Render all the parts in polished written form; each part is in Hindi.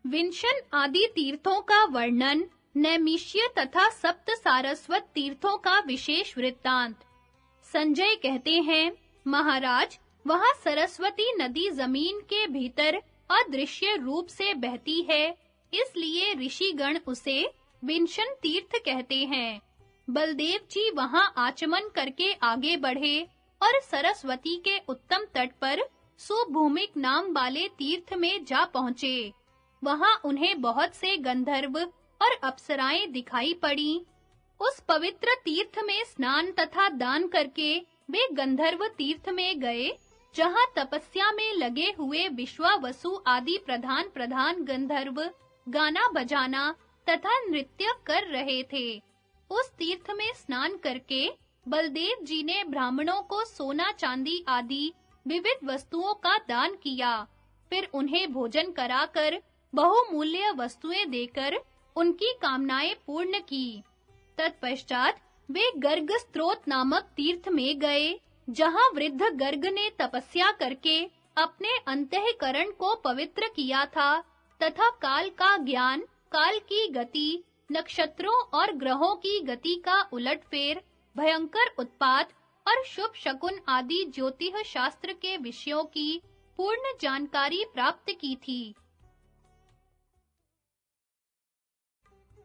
विंशन आदि तीर्थों का वर्णन, नैमिष्य तथा सप्त सारस्वत तीर्थों का विशेष वृत्तांत। संजय कहते हैं, महाराज, वहां सरस्वती नदी जमीन के भीतर अदृश्य रूप से बहती है, इसलिए ऋषिगण उसे विंशन तीर्थ कहते हैं। बलदेव जी वहां आचमन करके आगे बढ़े और सरस्वती के उत्तम तट पर सुभूमिक नाम वाले तीर्थ में जा पहुंचे। वहां उन्हें बहुत से गंधर्व और अप्सराएं दिखाई पड़ी। उस पवित्र तीर्थ में स्नान तथा दान करके वे गंधर्व तीर्थ में गए, जहां तपस्या में लगे हुए विश्वावसु आदि प्रधान गंधर्व गाना बजाना तथा नृत्य कर रहे थे। उस तीर्थ में स्नान करके बलदेव जी ने ब्राह्मणों को सोना चांदी आदि विविध वस्तुओं का दान किया। फिर उन्हें भोजन कराकर बहुमूल्य वस्तुएं देकर उनकी कामनाएं पूर्ण की। तत्पश्चात वे गर्ग स्त्रोत नामक तीर्थ में गए, जहां वृद्ध गर्ग ने तपस्या करके अपने अंतःकरण को पवित्र किया था तथा काल का ज्ञान, काल की गति, नक्षत्रों और ग्रहों की गति का उलटफेर, भयंकर उत्पात और शुभ शकुन आदि ज्योतिष शास्त्र के विषयों की पूर्ण जानकारी प्राप्त की थी।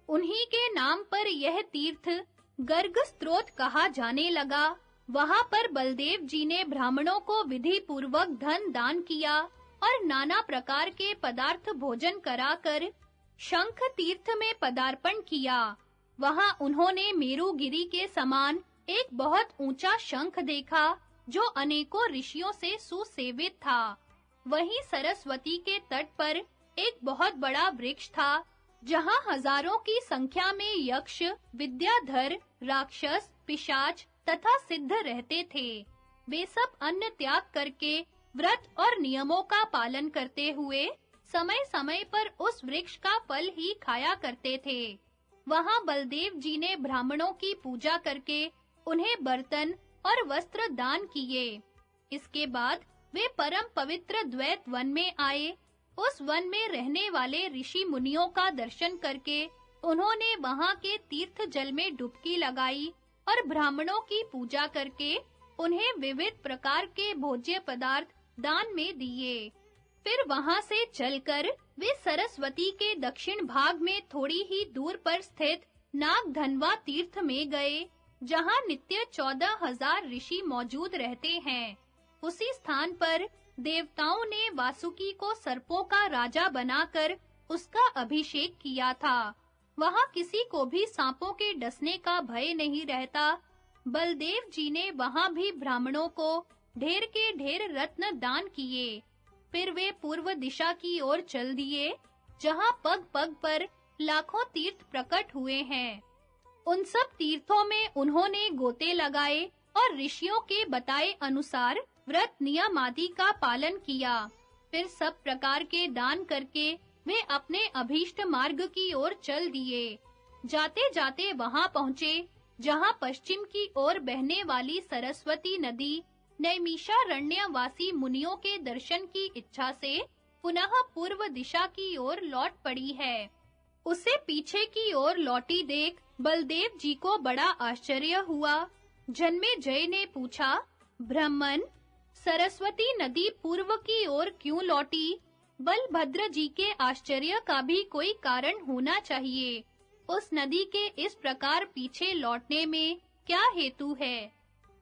उन्हीं के नाम पर यह तीर्थ गर्ग स्त्रोत कहा जाने लगा। वहां पर बलदेव जी ने ब्राह्मणों को विधि पूर्वक धन दान किया और नाना प्रकार के पदार्थ भोजन कराकर शंख तीर्थ में पदार्पण किया। वहां उन्होंने मेरुगिरी के समान एक बहुत ऊंचा शंख देखा, जो अनेकों ऋषियों से सुसेवित था। वहीं सरस्वती के तट पर एक बहुत बड़ा वृक्ष था, जहां हजारों की संख्या में यक्ष, विद्याधर, राक्षस, पिशाच तथा सिद्ध रहते थे। वे सब अन्न त्याग करके व्रत और नियमों का पालन करते हुए समय-समय पर उस वृक्ष का फल ही खाया करते थे। वहां बलदेव जी ने ब्राह्मणों की पूजा करके उन्हें बर्तन और वस्त्र दान किए। इसके बाद वे परम पवित्र द्वैत वन में आए। उस वन में रहने वाले ऋषि मुनियों का दर्शन करके उन्होंने वहां के तीर्थ जल में डुबकी लगाई और ब्राह्मणों की पूजा करके उन्हें विविध प्रकार के भोज्य पदार्थ दान में दिए। फिर वहां से चलकर वे सरस्वती के दक्षिण भाग में थोड़ी ही दूर पर स्थित नागधनवा तीर्थ में गए, जहां नित्य 14,000 ऋषि मौजूद रहते हैं। उसी स्थान पर देवताओं ने वासुकी को सर्पों का राजा बनाकर उसका अभिषेक किया था। वहां किसी को भी सांपों के डसने का भय नहीं रहता। बलदेव जी ने वहां भी ब्राह्मणों को ढेर के ढेर रत्न दान किए। फिर वे पूर्व दिशा की ओर चल दिए, जहां पग-पग पर लाखों तीर्थ प्रकट हुए हैं। उन सब तीर्थों में उन्होंने गोते लगाए और ऋषियों के बताए अनुसार व्रत नियम आदि का पालन किया। फिर सब प्रकार के दान करके वे अपने अभीष्ट मार्ग की ओर चल दिए। जाते-जाते वहां पहुंचे, जहां पश्चिम की ओर बहने वाली सरस्वती नदी नैमिषारण्यवासी मुनियों के दर्शन की इच्छा से पुनः पूर्व दिशा की ओर लौट पड़ी है। उसे पीछे की ओर लौटी देख बलदेव जी को बड़ा आश्चर्य हुआ। जन्मेजय ने पूछा, ब्राह्मण, सरस्वती नदी पूर्व की ओर क्यों लौटी? बलभद्र जी के आश्चर्य का भी कोई कारण होना चाहिए। उस नदी के इस प्रकार पीछे लौटने में क्या हेतु है?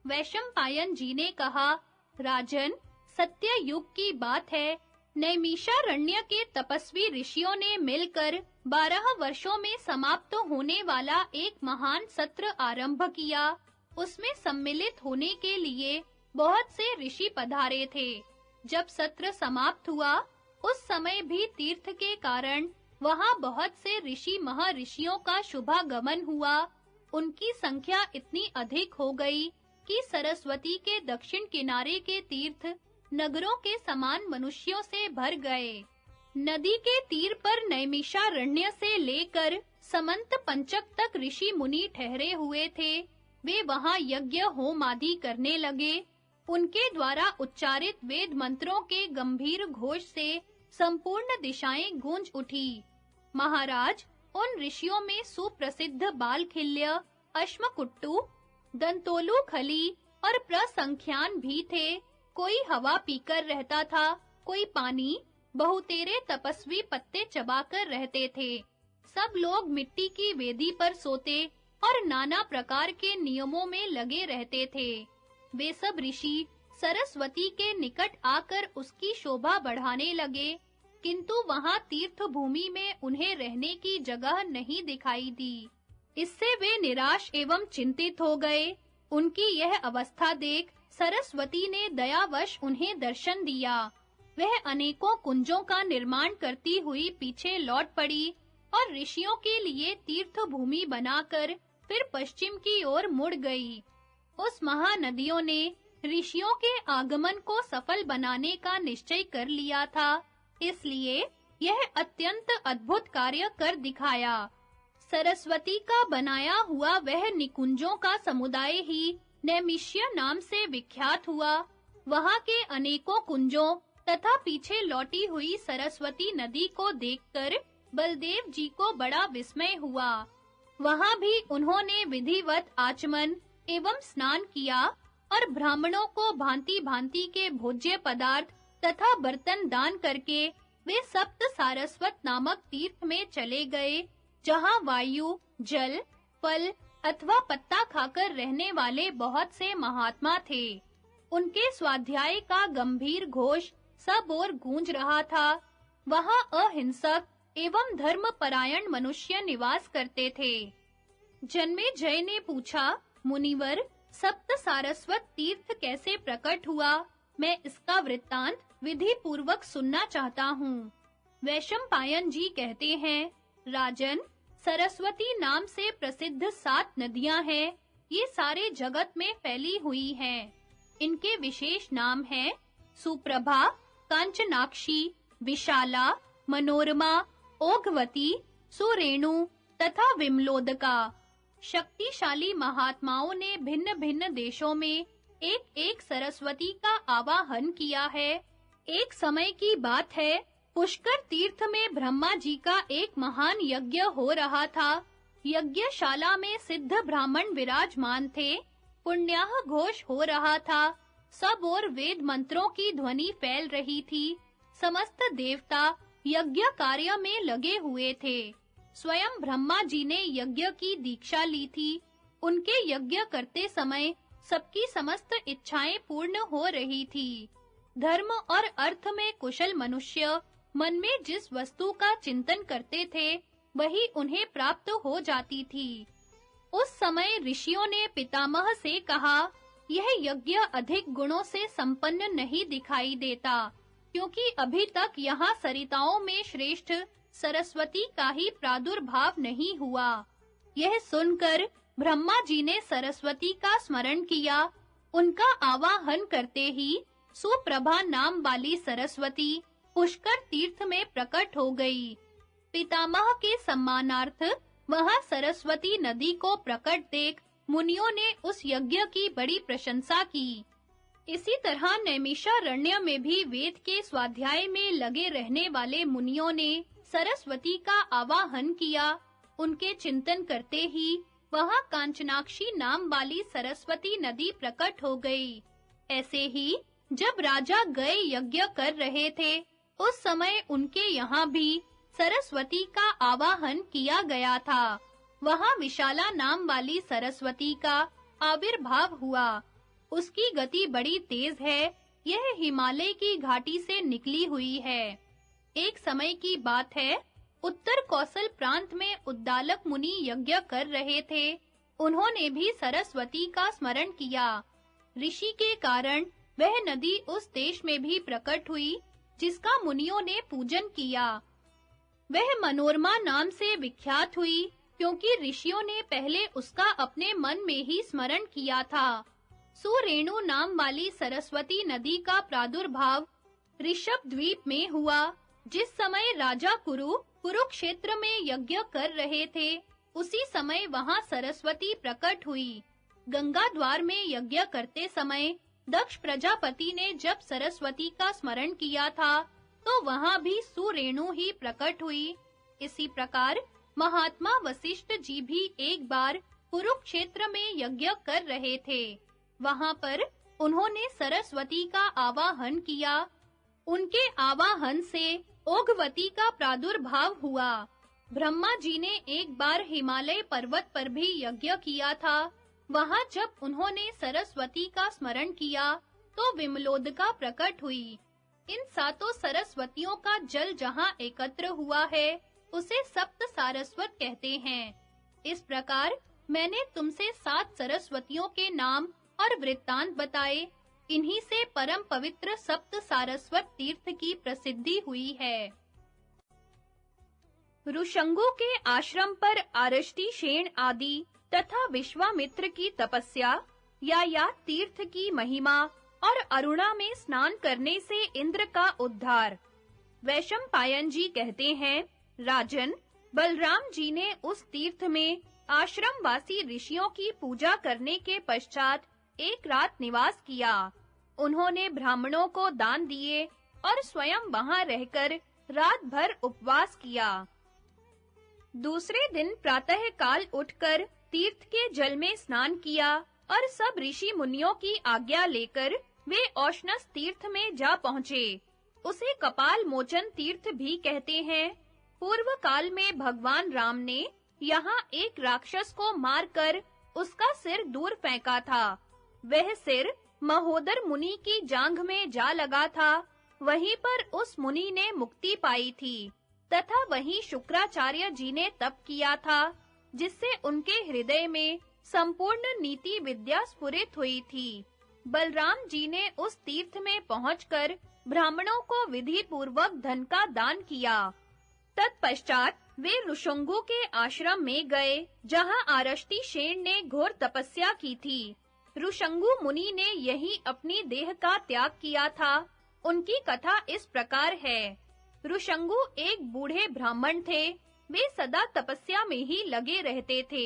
वैशंपायन जी ने कहा, राजन, सत्य युग की बात है। नैमिषारण्य के तपस्वी ऋषियों ने मिलकर 12 वर्षों में समाप्त होने वाला एक महान सत्र आरंभ किया। उसमें सम्मिलित होने के लिए बहुत से ऋषि पधारे थे। जब सत्र समाप्त हुआ, उस समय भी तीर्थ के कारण वहां बहुत से ऋषि महर्षियों का शुभागमन हुआ। उनकी संख्या इतनी अधिक हो गई कि सरस्वती के दक्षिण किनारे के तीर्थ नगरों के समान मनुष्यों से भर गए। नदी के तीर पर नैमिषारण्य से लेकर समंत पंचक तक ऋषि मुनि ठहरे हुए थे। वे वहां यज्ञ होम आदि करने लगे। उनके द्वारा उच्चारित वेद मंत्रों के गंभीर घोष से संपूर्ण दिशाएं गूंज उठी। महाराज, उन ऋषियों में सुप्रसिद्ध बालखिल्य, अश्मकुट्टू, दंतोलू खली और प्रसंख्यान भी थे। कोई हवा पीकर रहता था, कोई पानी, बहुतेरे तपस्वी पत्ते चबाकर रहते थे। सब लोग मिट्टी की वेदी पर सोते और नाना प्रकार के नियमों में लगे रहते थे। वे सब ऋषि सरस्वती के निकट आकर उसकी शोभा बढ़ाने लगे, किंतु वहां तीर्थ भूमि में उन्हें रहने की जगह नहीं दिखाई दी। इससे वे निराश एवं चिंतित हो गए। उनकी यह अवस्था देख सरस्वती ने दयावश उन्हें दर्शन दिया। वह अनेकों कुंजों का निर्माण करती हुई पीछे लौट पड़ी और ऋषियों के लिए तीर्थ भूमि बनाकर फिर पश्चिम की ओर मुड़ गई। उस महानदियों ने ऋषियों के आगमन को सफल बनाने का निश्चय कर लिया था, इसलिए यह अत्यंत अद्भुत कार्य कर दिखाया। सरस्वती का बनाया हुआ वह निकुंजों का समुदाय ही नैमिष्य नाम से विख्यात हुआ। वहां के अनेकों कुंजों तथा पीछे लौटी हुई सरस्वती नदी को देखकर बलदेव जी को बड़ा विस्मय हुआ। वहां भी उन्होंने विधिवत आचमन एवं स्नान किया और ब्राह्मणों को भांति-भांति के भोज्य पदार्थ तथा बर्तन दान करके वे सप्त सारस्वत नामक तीर्थ में चले गए, जहां वायु, जल, फल अथवा पत्ता खाकर रहने वाले बहुत से महात्मा थे। उनके स्वाध्याय का गंभीर घोष सब ओर गूंज रहा था। वहां अहिंसक एवं धर्मपरायण मनुष्य निवास करते थे। जन्मेजय ने पूछा, मुनिवर, सप्त सारस्वत तीर्थ कैसे प्रकट हुआ? मैं इसका वृत्तांत विधि पूर्वक सुनना चाहता हूँ। वैशंपायन जी कहते हैं, राजन, सरस्वती नाम से प्रसिद्ध 7 नदियां हैं। ये सारे जगत में फैली हुई हैं। इनके विशेष नाम हैं सुप्रभा, कांचनाक्षी, विशाला, मनोरमा, ओघवती, सुरेणु तथा विमलोदका। शक्तिशाली महात्माओं ने भिन्न-भिन्न देशों में एक-एक सरस्वती का आवाहन किया है। एक समय की बात है, पुष्कर तीर्थ में ब्रह्मा जी का एक महान यज्ञ हो रहा था। यज्ञशाला में सिद्ध ब्राह्मण विराजमान थे। पुण्याह घोष हो रहा था। सब ओर वेद मंत्रों की ध्वनि फैल रही थी। समस्त देवता यज्ञ कार्य में लगे हुए थे। स्वयं ब्रह्मा जी ने यज्ञ की दीक्षा ली थी। उनके यज्ञ करते समय सबकी समस्त इच्छाएं पूर्ण हो रही थी। धर्म और अर्थ में कुशल मनुष्य मन में जिस वस्तु का चिंतन करते थे, वही उन्हें प्राप्त हो जाती थी। उस समय ऋषियों ने पितामह से कहा, यह यज्ञ अधिक गुणों से संपन्न नहीं दिखाई देता, क्योंकि अभी तक यहाँ सरिताओं में श्रेष्ठ सरस्वती का ही प्रादुर्भाव नहीं हुआ। यह सुनकर ब्रह्मा जी ने सरस्वती का स्मरण किया। उनका आवाहन करते ही सुप्रभा नाम वाली सरस्वती पुष्कर तीर्थ में प्रकट हो गई। पितामह के सम्मानार्थ वहां सरस्वती नदी को प्रकट देख मुनियों ने उस यज्ञ की बड़ी प्रशंसा की। इसी तरह नैमिषारण्य में भी वेद के स्वाध्याय में लगे रहने वाले मुनियों ने सरस्वती का आवाहन किया। उनके चिंतन करते ही वहां कांचनाक्षी नाम वाली सरस्वती नदी प्रकट हो गई। ऐसे ही जब राजा गए यज्ञ कर रहे थे, उस समय उनके यहाँ भी सरस्वती का आवाहन किया गया था। वहां विशाला नाम वाली सरस्वती का आविर्भाव हुआ। उसकी गति बड़ी तेज है। यह हिमालय की घाटी से निकली हुई है। एक समय की बात है, उत्तर कौशल प्रांत में उद्दालक मुनि यज्ञ कर रहे थे। उन्होंने भी सरस्वती का स्मरण किया। ऋषि के कारण वह नदी उस देश में भी प्रकट हुई, जिसका मुनियों ने पूजन किया। वह मनोरमा नाम से विख्यात हुई, क्योंकि ऋषियों ने पहले उसका अपने मन में ही स्मरण किया था। सुरेणु नाम वाली सरस्वती नदी का प्रादुर्भाव ऋषभ द्वीप में हुआ। जिस समय राजा कुरुक्षेत्र में यज्ञ कर रहे थे, उसी समय वहां सरस्वती प्रकट हुई। गंगा द्वार में यज्ञ करते समय दक्ष प्रजापति ने जब सरस्वती का स्मरण किया था, तो वहां भी सुरेणु ही प्रकट हुई। इसी प्रकार महात्मा वशिष्ठ जी भी एक बार कुरुक्षेत्र में यज्ञ कर रहे थे। वहां पर उन्होंने सरस्वती का आवाहन किया। उनके आवाहन से ओघवती का प्रादुर्भाव हुआ। ब्रह्मा जी ने एक बार हिमालय पर्वत पर भी यज्ञ किया था। वहां जब उन्होंने सरस्वती का स्मरण किया तो विमलोदका प्रकट हुई। इन सातों सरस्वतियों का जल जहां एकत्र हुआ है उसे सप्त सारस्वत कहते हैं। इस प्रकार मैंने तुमसे 7 सरस्वतियों के नाम और वृत्तांत बताए। इन्हीं से परम पवित्र सप्त सारस्वत तीर्थ की प्रसिद्धि हुई है। ऋषंगु के आश्रम पर आरष्टि शेण आदि तथा विश्वामित्र की तपस्या, यायात तीर्थ की महिमा और अरुणा में स्नान करने से इंद्र का उद्धार। वैशंपायन जी कहते हैं, राजन, बलराम जी ने उस तीर्थ में आश्रमवासी ऋषियों की पूजा करने के पश्चात एक रात निवास किया। उन्होंने ब्राह्मणों को दान दिए और स्वयं वहां रहकर रात भर उपवास किया। दूसरे दिन प्रातः काल उठकर तीर्थ के जल में स्नान किया और सब ऋषि मुनियों की आज्ञा लेकर वे औशनस तीर्थ में जा पहुँचे। उसे कपाल मोचन तीर्थ भी कहते हैं। पूर्व काल में भगवान राम ने यहाँ एक राक्षस को मारकर उसका सिर दूर फेंका था। वह सिर महोदर मुनि की जांघ में जा लगा था। वहीं पर उस मुनि ने मुक्ति पाई थी तथा वहीं शुक्राचार्य जी ने तप किया था, जिससे उनके हृदय में संपूर्ण नीति विद्या स्फुरित हुई थी। बलराम जी ने उस तीर्थ में पहुंचकर ब्राह्मणों को विधि पूर्वक धन का दान किया। तत्पश्चात वे ऋषंगु के आश्रम में गए, जहां आरष्टि शेण ने घोर तपस्या की थी। ऋषंगु मुनि ने यही अपनी देह का त्याग किया था। उनकी कथा इस प्रकार है। ऋषंगु एक बूढ़े ब्राह्मण थे। वे सदा तपस्या में ही लगे रहते थे।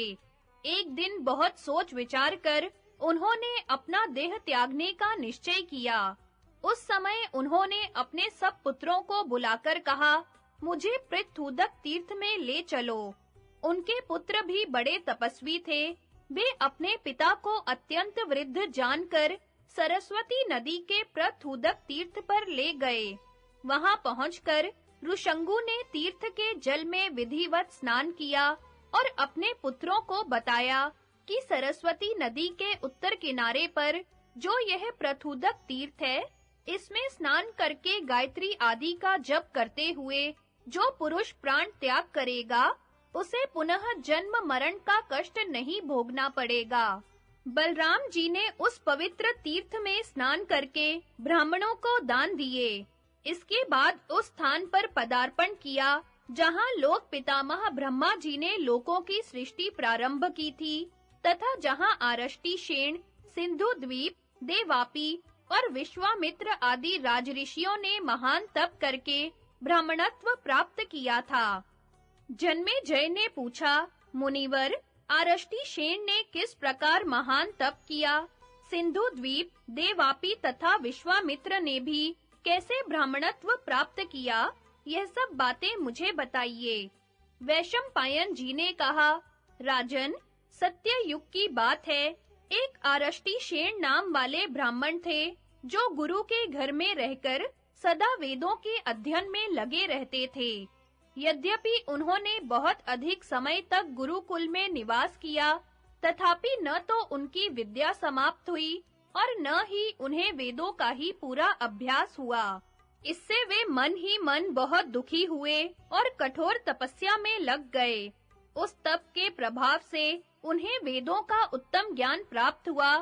एक दिन बहुत सोच विचार कर उन्होंने अपना देह त्यागने का निश्चय किया। उस समय उन्होंने अपने सब पुत्रों को बुलाकर कहा, मुझे पृथुदक तीर्थ में ले चलो। उनके पुत्र भी बड़े तपस्वी थे। वे अपने पिता को अत्यंत वृद्ध जानकर सरस्वती नदी के पृथुदक तीर्थ पर ले गए। वहां पहुंचकर ऋषंगु ने तीर्थ के जल में विधिवत स्नान किया और अपने पुत्रों को बताया कि सरस्वती नदी के उत्तर किनारे पर जो यह पृथुदक तीर्थ है, इसमें स्नान करके गायत्री आदि का जप करते हुए जो पुरुष प्राण त्याग करेगा, उसे पुनः जन्म मरण का कष्ट नहीं भोगना पड़ेगा। बलराम जी ने उस पवित्र तीर्थ में स्नान करके ब्राह्मणों को दान दिए। इसके बाद उस स्थान पर पदार्पण किया, जहां लोक पितामह ब्रह्मा जी ने लोकों की सृष्टि प्रारंभ की थी तथा जहां आरष्टि शेण, सिंधु द्वीप, देवापी और विश्वामित्र आदि राजऋषियों ने महान तप करके ब्राह्मणत्व प्राप्त किया था। जन्मेजय ने पूछा, मुनिवर, आरष्टि शेण ने किस प्रकार महान तप किया? सिंधु द्वीप, देवापी तथा विश्वामित्र ने भी कैसे ब्राह्मणत्व प्राप्त किया? यह सब बातें मुझे बताइए। वैशंपायन जी ने कहा, राजन, सत्य युग की बात है। एक आरष्टि शेण नाम वाले ब्राह्मण थे, जो गुरु के घर में रहकर सदा वेदों के अध्ययन में लगे रहते थे। यद्यपि उन्होंने बहुत अधिक समय तक गुरुकुल में निवास किया, तथापि न तो उनकी विद्या समाप्त हुई और न ही उन्हें वेदों का ही पूरा अभ्यास हुआ। इससे वे मन ही मन बहुत दुखी हुए और कठोर तपस्या में लग गए। उस तप के प्रभाव से उन्हें वेदों का उत्तम ज्ञान प्राप्त हुआ।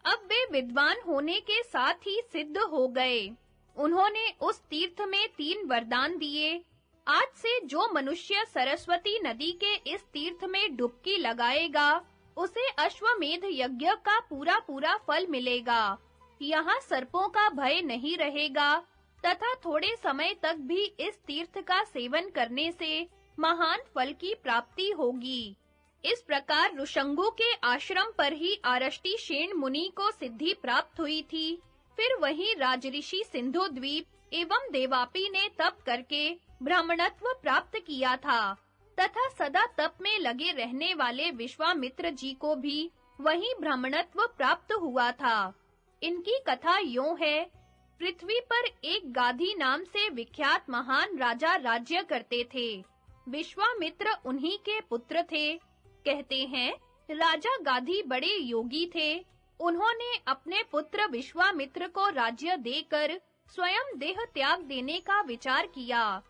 अब वे विद्वान होने के साथ ही सिद्ध हो गए। उन्होंने उस तीर्थ में 3 वरदान दिए। आज से जो मनुष्य सरस्वती नदी के इस तीर्थ में डुबकी लगाएगा, उसे अश्वमेध यज्ञ का पूरा फल मिलेगा। यहाँ सर्पों का भय नहीं रहेगा तथा थोड़े समय तक भी इस तीर्थ का सेवन करने से महान फल की प्राप्ति होगी। इस प्रकार ऋषंगु के आश्रम पर ही आरष्टि शेण मुनि को सिद्धि प्राप्त हुई थी। फिर वहीं राजऋषि सिंधु द्वीप एवं देवापी ने तप करके ब्राह्मणत्व प्राप्त किया था तथा सदा तप में लगे रहने वाले विश्वामित्र जी को भी वही ब्राह्मणत्व प्राप्त हुआ था। इनकी कथा यूं है, पृथ्वी पर एक गाधी नाम से विख्यात महान राजा राज्य करते थे। विश्वामित्र उन्हीं के पुत्र थे। कहते हैं, राजा गाधी बड़े योगी थे। उन्होंने अपने पुत्र विश्वामित्र को राज्य देकर स्वयं देह त्याग देने का विचार किया।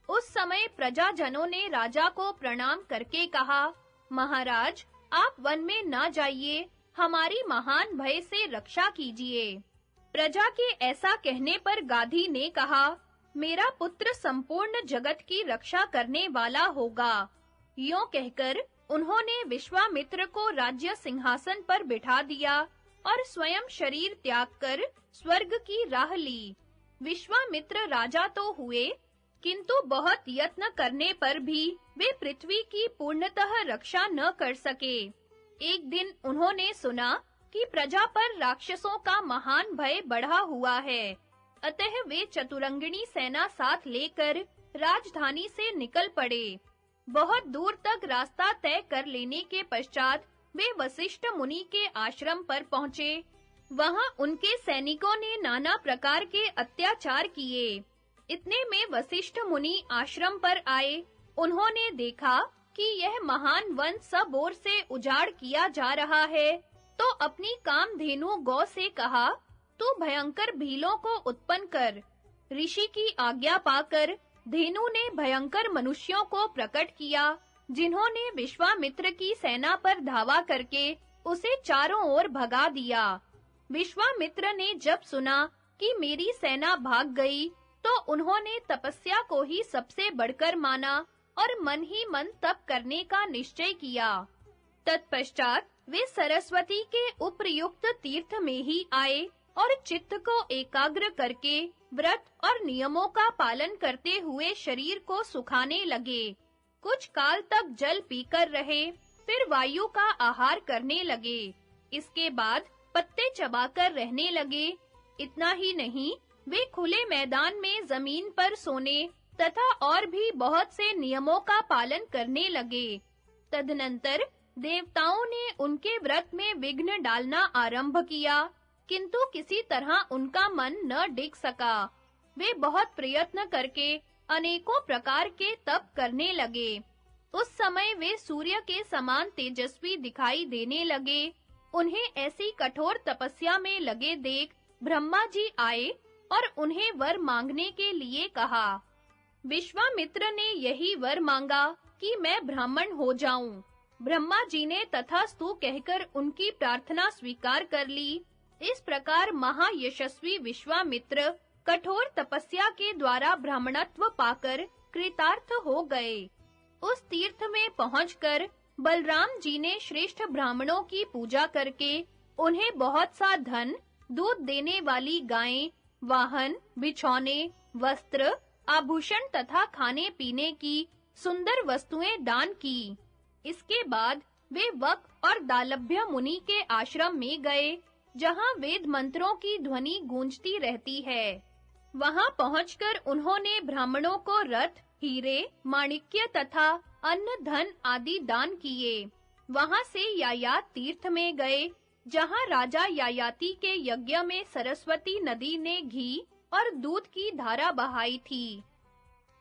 उस समय प्रजाजनों ने राजा को प्रणाम करके कहा, महाराज, आप वन में ना जाइए, हमारी महान भय से रक्षा कीजिए। प्रजा के ऐसा कहने पर गाधी ने कहा, मेरा पुत्र संपूर्ण जगत की रक्षा करने वाला होगा। यूं कहकर उन्होंने विश्वामित्र को राज्य सिंहासन पर बिठा दिया और स्वयं शरीर त्याग कर स्वर्ग की राह ली। विश्वामित्र राजा तो हुए, किंतु बहुत यत्न करने पर भी वे पृथ्वी की पूर्णतः रक्षा न कर सके। एक दिन उन्होंने सुना कि प्रजा पर राक्षसों का महान भय बढ़ा हुआ है। अतः वे चतुरंगिणी सेना साथ लेकर राजधानी से निकल पड़े। बहुत दूर तक रास्ता तय कर लेने के पश्चात वे वशिष्ठ मुनि के आश्रम पर पहुंचे। वहां उनके सैनिकों ने नाना प्रकार के अत्याचार किए। इतने में वशिष्ठ मुनि आश्रम पर आए। उन्होंने देखा कि यह महान वन सब ओर से उजाड़ किया जा रहा है, तो अपनी कामधेनु गौ से कहा, तू भयंकर भीलों को उत्पन्न कर। ऋषि की आज्ञा पाकर धेनु ने भयंकर मनुष्यों को प्रकट किया, जिन्होंने विश्वामित्र की सेना पर धावा करके उसे चारों ओर भगा दिया। विश्वामित्र ने जब सुना कि मेरी सेना भाग गई, तो उन्होंने तपस्या को ही सबसे बढ़कर माना और मन ही मन तप करने का निश्चय किया। तत्पश्चात वे सरस्वती के उपयुक्त तीर्थ में ही आए और चित्त को एकाग्र करके व्रत और नियमों का पालन करते हुए शरीर को सुखाने लगे। कुछ काल तक जल पीकर रहे, फिर वायु का आहार करने लगे। इसके बाद पत्ते चबाकर रहने लगे। इतना ही नहीं, वे खुले मैदान में जमीन पर सोने तथा और भी बहुत से नियमों का पालन करने लगे। तदनंतर देवताओं ने उनके व्रत में विघ्न डालना आरंभ किया, किंतु किसी तरह उनका मन न टिक सका। वे बहुत प्रयत्न करके अनेकों प्रकार के तप करने लगे। उस समय वे सूर्य के समान तेजस्वी दिखाई देने लगे। उन्हें ऐसी कठोर तपस्या में लगे देख ब्रह्मा जी आए और उन्हें वर मांगने के लिए कहा। विश्वामित्र ने यही वर मांगा कि मैं ब्राह्मण हो जाऊं। ब्रह्मा जी ने तथास्तु कहकर उनकी प्रार्थना स्वीकार कर ली। इस प्रकार महायशस्वी विश्वामित्र कठोर तपस्या के द्वारा ब्राह्मणत्व पाकर कृतार्थ हो गए। उस तीर्थ में पहुंचकर बलराम जी ने श्रेष्ठ ब्राह्मणों की पूजा करके उन्हें बहुत सा धन, दूध देने वाली गायें, वाहन, बिछौने, वस्त्र, आभूषण तथा खाने पीने की सुंदर वस्तुएं दान की। इसके बाद वे वक और दालभ्य मुनि के आश्रम में गए, जहां वेद मंत्रों की ध्वनि गूंजती रहती है। वहां पहुंचकर उन्होंने ब्राह्मणों को रथ, हीरे, माणिक्य तथा अन्न धन आदि दान किए। वहां से यायात तीर्थ में गए, जहां राजा यायाति के यज्ञ में सरस्वती नदी ने घी और दूध की धारा बहाई थी।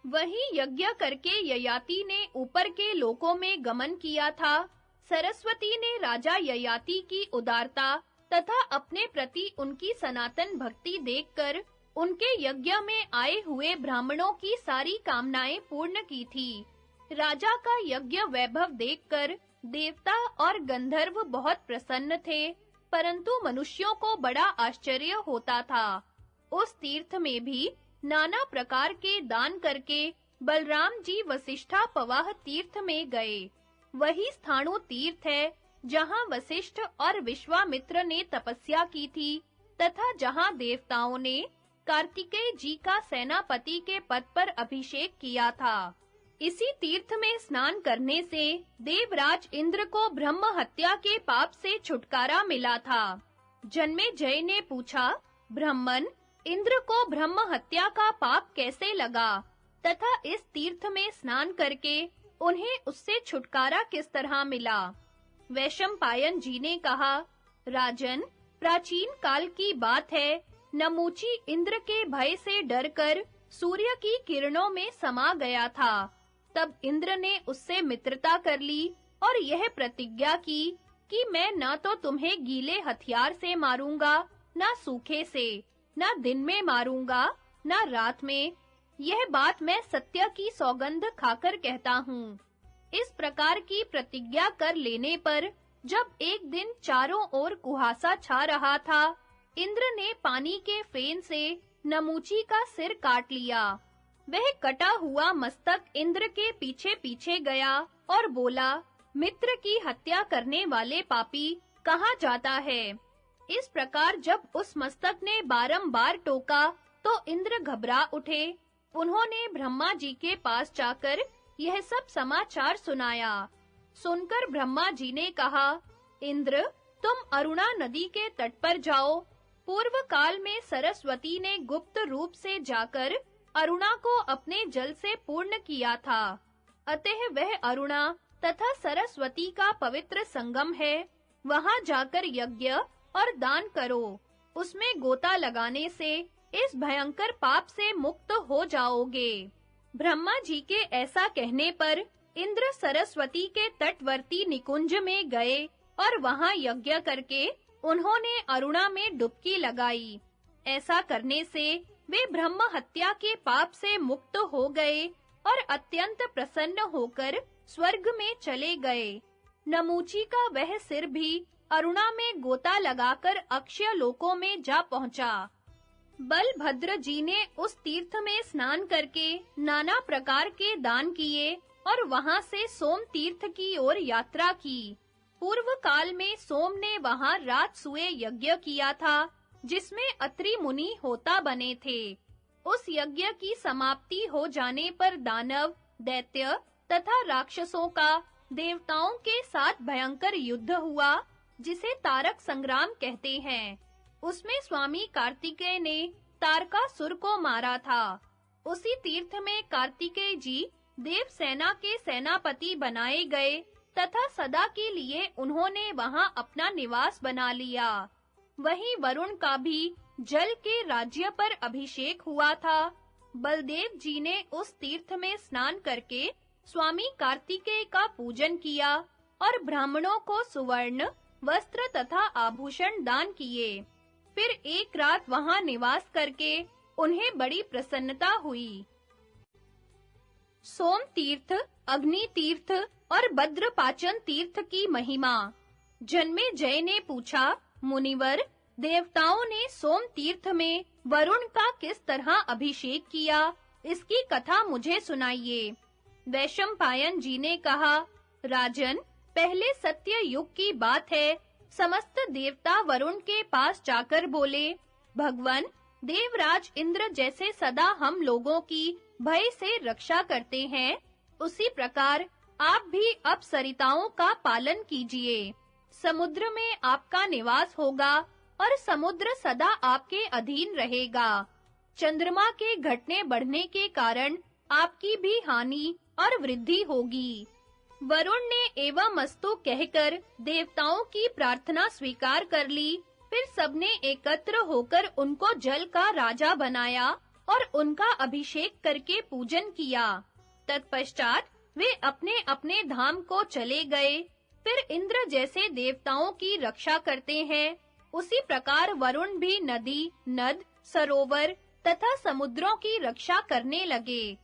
वहीं यज्ञ करके ययाति ने ऊपर के लोकों में गमन किया था। सरस्वती ने राजा ययाति की उदारता तथा अपने प्रति उनकी सनातन भक्ति देखकर उनके यज्ञ में आए हुए ब्राह्मणों की सारी कामनाएं पूर्ण की थी। राजा का यज्ञ वैभव देखकर देवता और गंधर्व बहुत प्रसन्न थे, परंतु मनुष्यों को बड़ा आश्चर्य होता था। उस तीर्थ में भी नाना प्रकार के दान करके बलराम जी वशिष्ठा पवाह तीर्थ में गए। वही स्थाणु तीर्थ है जहां वशिष्ठ और विश्वामित्र ने तपस्या की थी तथा जहां देवताओं ने कार्तिकेय जी का सेनापति के पद पर अभिषेक किया था। इसी तीर्थ में स्नान करने से देवराज इंद्र को ब्रह्म हत्या के पाप से छुटकारा मिला था। जन्मेजय ने पूछा, ब्राह्मण, इंद्र को ब्रह्म हत्या का पाप कैसे लगा तथा इस तीर्थ में स्नान करके उन्हें उससे छुटकारा किस तरह मिला? वैशंपायन जी ने कहा, राजन, प्राचीन काल की बात है, नमूची इंद्र के भय से डरकर सूर्य की किरणों में समा गया था। तब इंद्र ने उससे मित्रता कर ली और यह प्रतिज्ञा की कि मैं ना तो तुम्हें गीले हथियार से मारूंगा, ना सूखे से, ना दिन में मारूंगा, ना रात में। यह बात मैं सत्य की सौगंध खाकर कहता हूँ। इस प्रकार की प्रतिज्ञा कर लेने पर जब एक दिन चारों ओर कुहासा छा रहा था, इंद्र ने पानी के फेन से नमूची का सिर काट लिया। वह कटा हुआ मस्तक इंद्र के पीछे-पीछे गया और बोला, मित्र की हत्या करने वाले पापी कहाँ जाता है? इस प्रकार जब उस मस्तक ने बारंबार टोका तो इंद्र घबरा उठे। उन्होंने ब्रह्मा जी के पास जाकर यह सब समाचार सुनाया। सुनकर ब्रह्मा जी ने कहा, इंद्र, तुम अरुणा नदी के तट पर जाओ। पूर्व काल में सरस्वती ने गुप्त रूप से जाकर अरुणा को अपने जल से पूर्ण किया था। अतः वह अरुणा तथा सरस्वती का पवित्र संगम है। वहां जाकर यज्ञ और दान करो। उसमें गोता लगाने से इस भयंकर पाप से मुक्त हो जाओगे। ब्रह्मा जी के ऐसा कहने पर इंद्र सरस्वती के तटवर्ती निकुंज में गए और वहां यज्ञ करके उन्होंने अरुणा में डुबकी लगाई। ऐसा करने से वे ब्रह्म हत्या के पाप से मुक्त हो गए और अत्यंत प्रसन्न होकर स्वर्ग में चले गए। नमूची का वह सिर भी अरुणा में गोता लगाकर अक्षय लोकों में जा पहुंचा। बलभद्र जी ने उस तीर्थ में स्नान करके नाना प्रकार के दान किए और वहां से सोम तीर्थ की ओर यात्रा की। पूर्व काल में सोम ने वहां राजसूय यज्ञ किया था, जिसमें अत्रि मुनि होता बने थे। उस यज्ञ की समाप्ति हो जाने पर दानव, दैत्य तथा राक्षसों का देवताओं के साथ भयंकर युद्ध हुआ, जिसे तारक संग्राम कहते हैं। उसमें स्वामी कार्तिकेय ने तारकासुर को मारा था। उसी तीर्थ में कार्तिकेय जी देव सेना के सेनापति बनाए गए तथा सदा के लिए उन्होंने वहां अपना निवास बना लिया। वहीं वरुण का भी जल के राज्य पर अभिषेक हुआ था। बलदेव जी ने उस तीर्थ में स्नान करके स्वामी कार्तिकेय का पूजन किया और ब्राह्मणों को सुवर्ण वस्त्र तथा आभूषण दान किए। फिर एक रात वहां निवास करके उन्हें बड़ी प्रसन्नता हुई। सोम तीर्थ, अग्नि तीर्थ और भद्रपाचन तीर्थ की महिमा। जन्मेजय ने पूछा, मुनिवर, देवताओं ने सोम तीर्थ में वरुण का किस तरह अभिषेक किया, इसकी कथा मुझे सुनाइए। वैशंपायन जी ने कहा, राजन, पहले सत्य युग की बात है। समस्त देवता वरुण के पास जाकर बोले, भगवन, देवराज इंद्र जैसे सदा हम लोगों की भय से रक्षा करते हैं, उसी प्रकार आप भी अप्सरिताओं का पालन कीजिए। समुद्र में आपका निवास होगा और समुद्र सदा आपके अधीन रहेगा। चंद्रमा के घटने बढ़ने के कारण आपकी भी हानि और वृद्धि होगी। वरुण ने एवमस्तु कहकर देवताओं की प्रार्थना स्वीकार कर ली। फिर सबने एकत्र होकर उनको जल का राजा बनाया और उनका अभिषेक करके पूजन किया। तत्पश्चात वे अपने-अपने धाम को चले गए। फिर इंद्र जैसे देवताओं की रक्षा करते हैं, उसी प्रकार वरुण भी नदी, नद, सरोवर तथा समुद्रों की रक्षा करने लगे।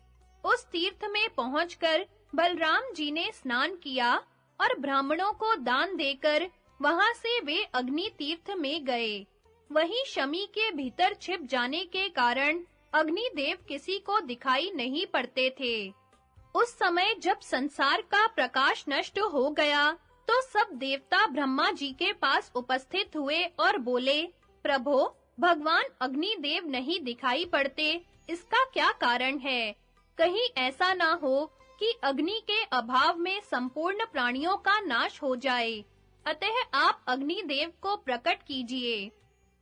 उस तीर्थ में पहुंचकर बलराम जी ने स्नान किया और ब्राह्मणों को दान देकर वहां से वे अग्नि तीर्थ में गए। वहीं शमी के भीतर छिप जाने के कारण अग्निदेव किसी को दिखाई नहीं पड़ते थे। उस समय जब संसार का प्रकाश नष्ट हो गया, तो सब देवता ब्रह्मा जी के पास उपस्थित हुए और बोले, प्रभो, भगवान अग्निदेव नहीं दिखाई पड़ते, इसका क्या कारण है? कहीं ऐसा ना हो कि अग्नि के अभाव में संपूर्ण प्राणियों का नाश हो जाए। अतः आप अग्निदेव को प्रकट कीजिए।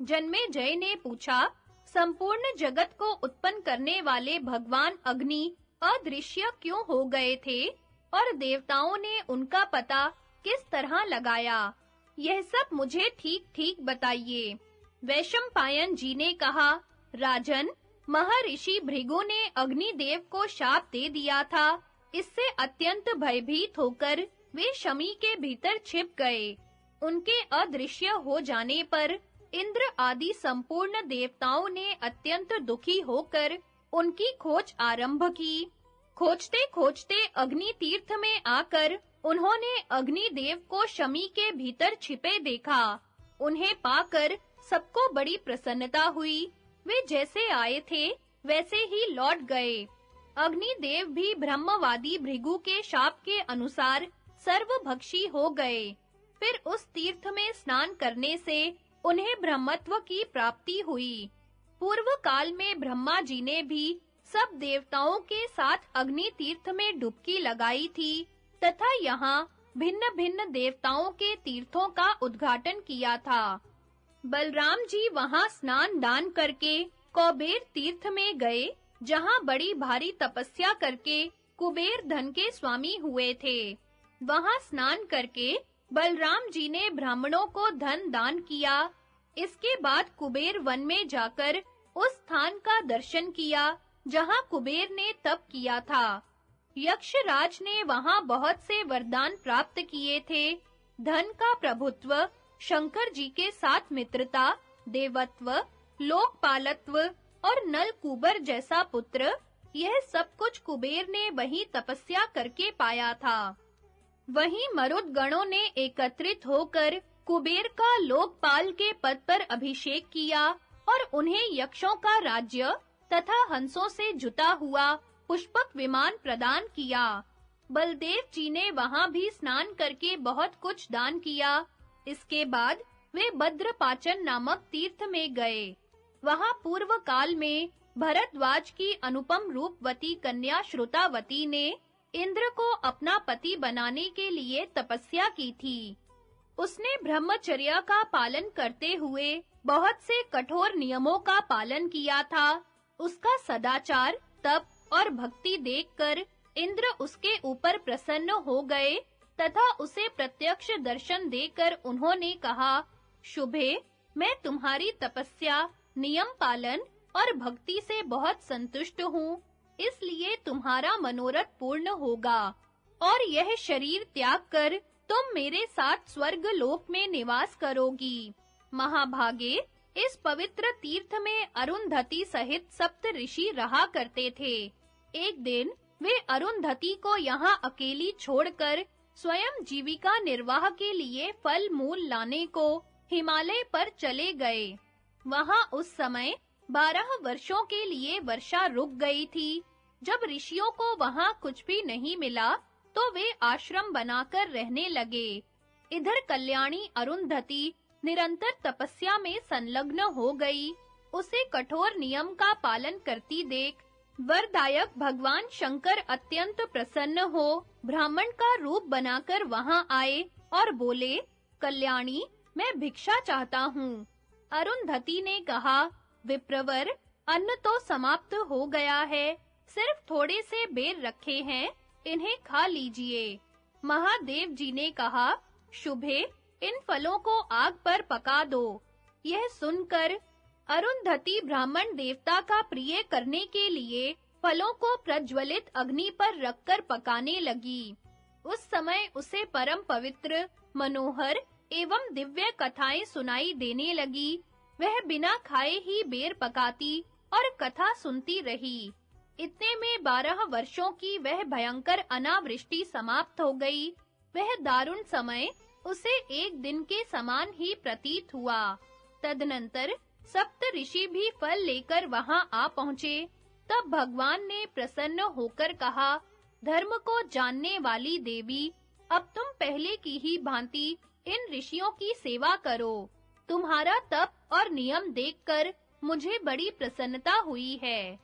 जन्मेजय ने पूछा, संपूर्ण जगत को उत्पन्न करने वाले भगवान अग्नि अदृश्य क्यों हो गए थे और देवताओं ने उनका पता किस तरह लगाया? यह सब मुझे ठीक-ठीक बताइए। वैशंपायन जी ने कहा, राजन, महर्षि भृगु ने अग्निदेव को शाप दे दिया था। इससे अत्यंत भयभीत होकर वे शमी के भीतर छिप गए। उनके अदृश्य हो जाने पर इंद्र आदि संपूर्ण देवताओं ने अत्यंत दुखी होकर उनकी खोज आरंभ की। खोजते-खोजते अग्नि तीर्थ में आकर उन्होंने अग्निदेव को शमी के भीतर छिपे देखा। उन्हें पाकर सबको बड़ी प्रसन्नता हुई। वे जैसे आए थे वैसे ही लौट गए। अग्निदेव भी ब्रह्मवादी भृगु के शाप के अनुसार सर्वभक्षी हो गए। फिर उस तीर्थ में स्नान करने से उन्हें ब्रह्मत्व की प्राप्ति हुई। पूर्व काल में ब्रह्मा जी ने भी सब देवताओं के साथ अग्नि तीर्थ में डुबकी लगाई थी तथा यहाँ भिन्न-भिन्न देवताओं के तीर्थों का उद्घाटन किया था। बलराम जी वहां स्नान दान करके कुबेर तीर्थ में गए, जहां बड़ी भारी तपस्या करके कुबेर धन के स्वामी हुए थे। वहां स्नान करके बलराम जी ने ब्राह्मणों को धन दान किया। इसके बाद कुबेर वन में जाकर उस स्थान का दर्शन किया जहां कुबेर ने तप किया था। यक्षराज ने वहां बहुत से वरदान प्राप्त किए थे। धन का प्रभुत्व, शंकर जी के साथ मित्रता, देवत्व, लोकपालत्व और नलकूबर जैसा पुत्र, यह सब कुछ कुबेर ने वहीं तपस्या करके पाया था। वहीं मरुद गणों ने एकत्रित होकर कुबेर का लोकपाल के पद पर अभिषेक किया और उन्हें यक्षों का राज्य तथा हंसों से जुटा हुआ पुष्पक विमान प्रदान किया। बलदेव जी ने वहां भी स्नान करके बहुत कुछ दान किया। इसके बाद वे भद्रपाचन नामक तीर्थ में गए। वहां पूर्व काल में भरद्वाज की अनुपम रूपवती कन्या श्रुतावती ने इंद्र को अपना पति बनाने के लिए तपस्या की थी। उसने ब्रह्मचर्य का पालन करते हुए बहुत से कठोर नियमों का पालन किया था। उसका सदाचार, तप और भक्ति देखकर इंद्र उसके ऊपर प्रसन्न हो गए तथा उसे प्रत्यक्ष दर्शन देकर उन्होंने कहा, शुभे, मैं तुम्हारी तपस्या, नियम पालन और भक्ति से बहुत संतुष्ट हूँ। इसलिए तुम्हारा मनोरथ पूर्ण होगा और यह शरीर त्याग कर तुम मेरे साथ स्वर्ग लोक में निवास करोगी। महाभागे, इस पवित्र तीर्थ में अरुंधति सहित सप्त ऋषि रहा करते थे। एक दिन वे अरुंधति को यहाँ अकेली छोड़कर स्वयं जीविका निर्वाह के लिए फल मूल लाने को हिमालय पर चले गए। वहां उस समय 12 वर्षों के लिए वर्षा रुक गई थी। जब ऋषियों को वहां कुछ भी नहीं मिला, तो वे आश्रम बनाकर रहने लगे। इधर कल्याणी अरुंधति निरंतर तपस्या में संलग्न हो गई। उसे कठोर नियम का पालन करती देख वरदायक भगवान शंकर अत्यंत प्रसन्न हो ब्राह्मण का रूप बनाकर वहां आए और बोले, कल्याणी, मैं भिक्षा चाहता हूँ। अरुंधति ने कहा, विप्रवर, अन्न तो समाप्त हो गया है, सिर्फ थोड़े से बेर रखे हैं, इन्हें खा लीजिए। महादेव जी ने कहा, शुभे, इन फलों को आग पर पका दो। यह सुनकर अरुंधति ब्राह्मण देवता का प्रिय करने के लिए फलों को प्रज्वलित अग्नि पर रखकर पकाने लगी। उस समय उसे परम पवित्र, मनोहर एवं दिव्य कथाएं सुनाई देने लगी। वह बिना खाए ही बेर पकाती और कथा सुनती रही। इतने में 12 वर्षों की वह भयंकर अनावृष्टि समाप्त हो गई। वह दारुण समय उसे एक दिन के समान ही प्रतीत हुआ। तदनंतर सप्त ऋषि भी फल लेकर वहां आ पहुंचे। तब भगवान ने प्रसन्न होकर कहा, धर्म को जानने वाली देवी, अब तुम पहले की ही भांति इन ऋषियों की सेवा करो। तुम्हारा तप और नियम देखकर मुझे बड़ी प्रसन्नता हुई है।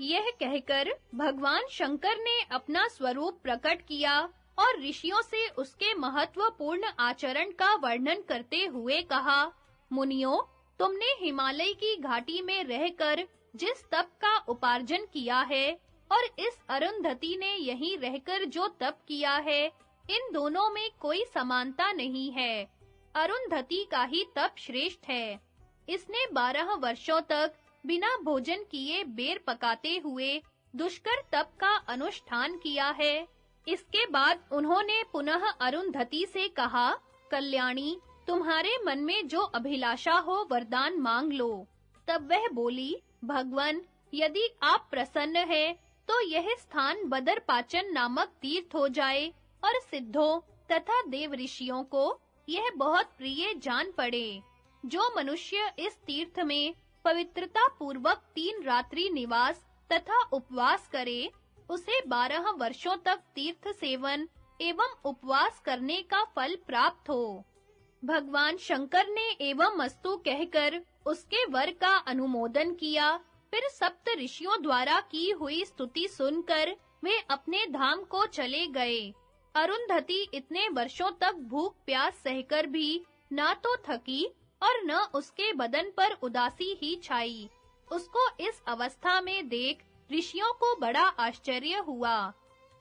यह कहकर भगवान शंकर ने अपना स्वरूप प्रकट किया और ऋषियों से उसके महत्वपूर्ण आचरण का वर्णन करते हुए कहा, मुनियों, तुमने हिमालय की घाटी में रहकर जिस तप का उपार्जन किया है और इस अरुंधति ने यहीं रहकर जो तप किया है, इन दोनों में कोई समानता नहीं है। अरुंधति का ही तप श्रेष्ठ है। इसने 12 वर्षों तक बिना भोजन किए बेर पकाते हुए दुष्कर तप का अनुष्ठान किया है। इसके बाद उन्होंने पुनः अरुंधति से कहा, कल्याणी, तुम्हारे मन में जो अभिलाषा हो वरदान मांग लो। तब वह बोली, भगवन, यदि आप प्रसन्न हैं तो यह स्थान बदरपाचन नामक तीर्थ हो जाए और सिद्धों तथा देव ऋषियों को यह बहुत प्रिय जान पड़े। जो मनुष्य इस तीर्थ में पवित्रता पूर्वक 3 रात्रि निवास तथा उपवास करे, उसे 12 वर्षों तक तीर्थ सेवन एवं उपवास करने का फल प्राप्त हो। भगवान शंकर ने एवं मस्तु कहकर उसके वर का अनुमोदन किया। फिर सप्त ऋषियों द्वारा की हुई स्तुति सुनकर वे अपने धाम को चले गए। अरुंधति इतने वर्षों तक भूख प्यास सहकर भी ना तो थकी और न उसके बदन पर उदासी ही छाई। उसको इस अवस्था में देख ऋषियों को बड़ा आश्चर्य हुआ।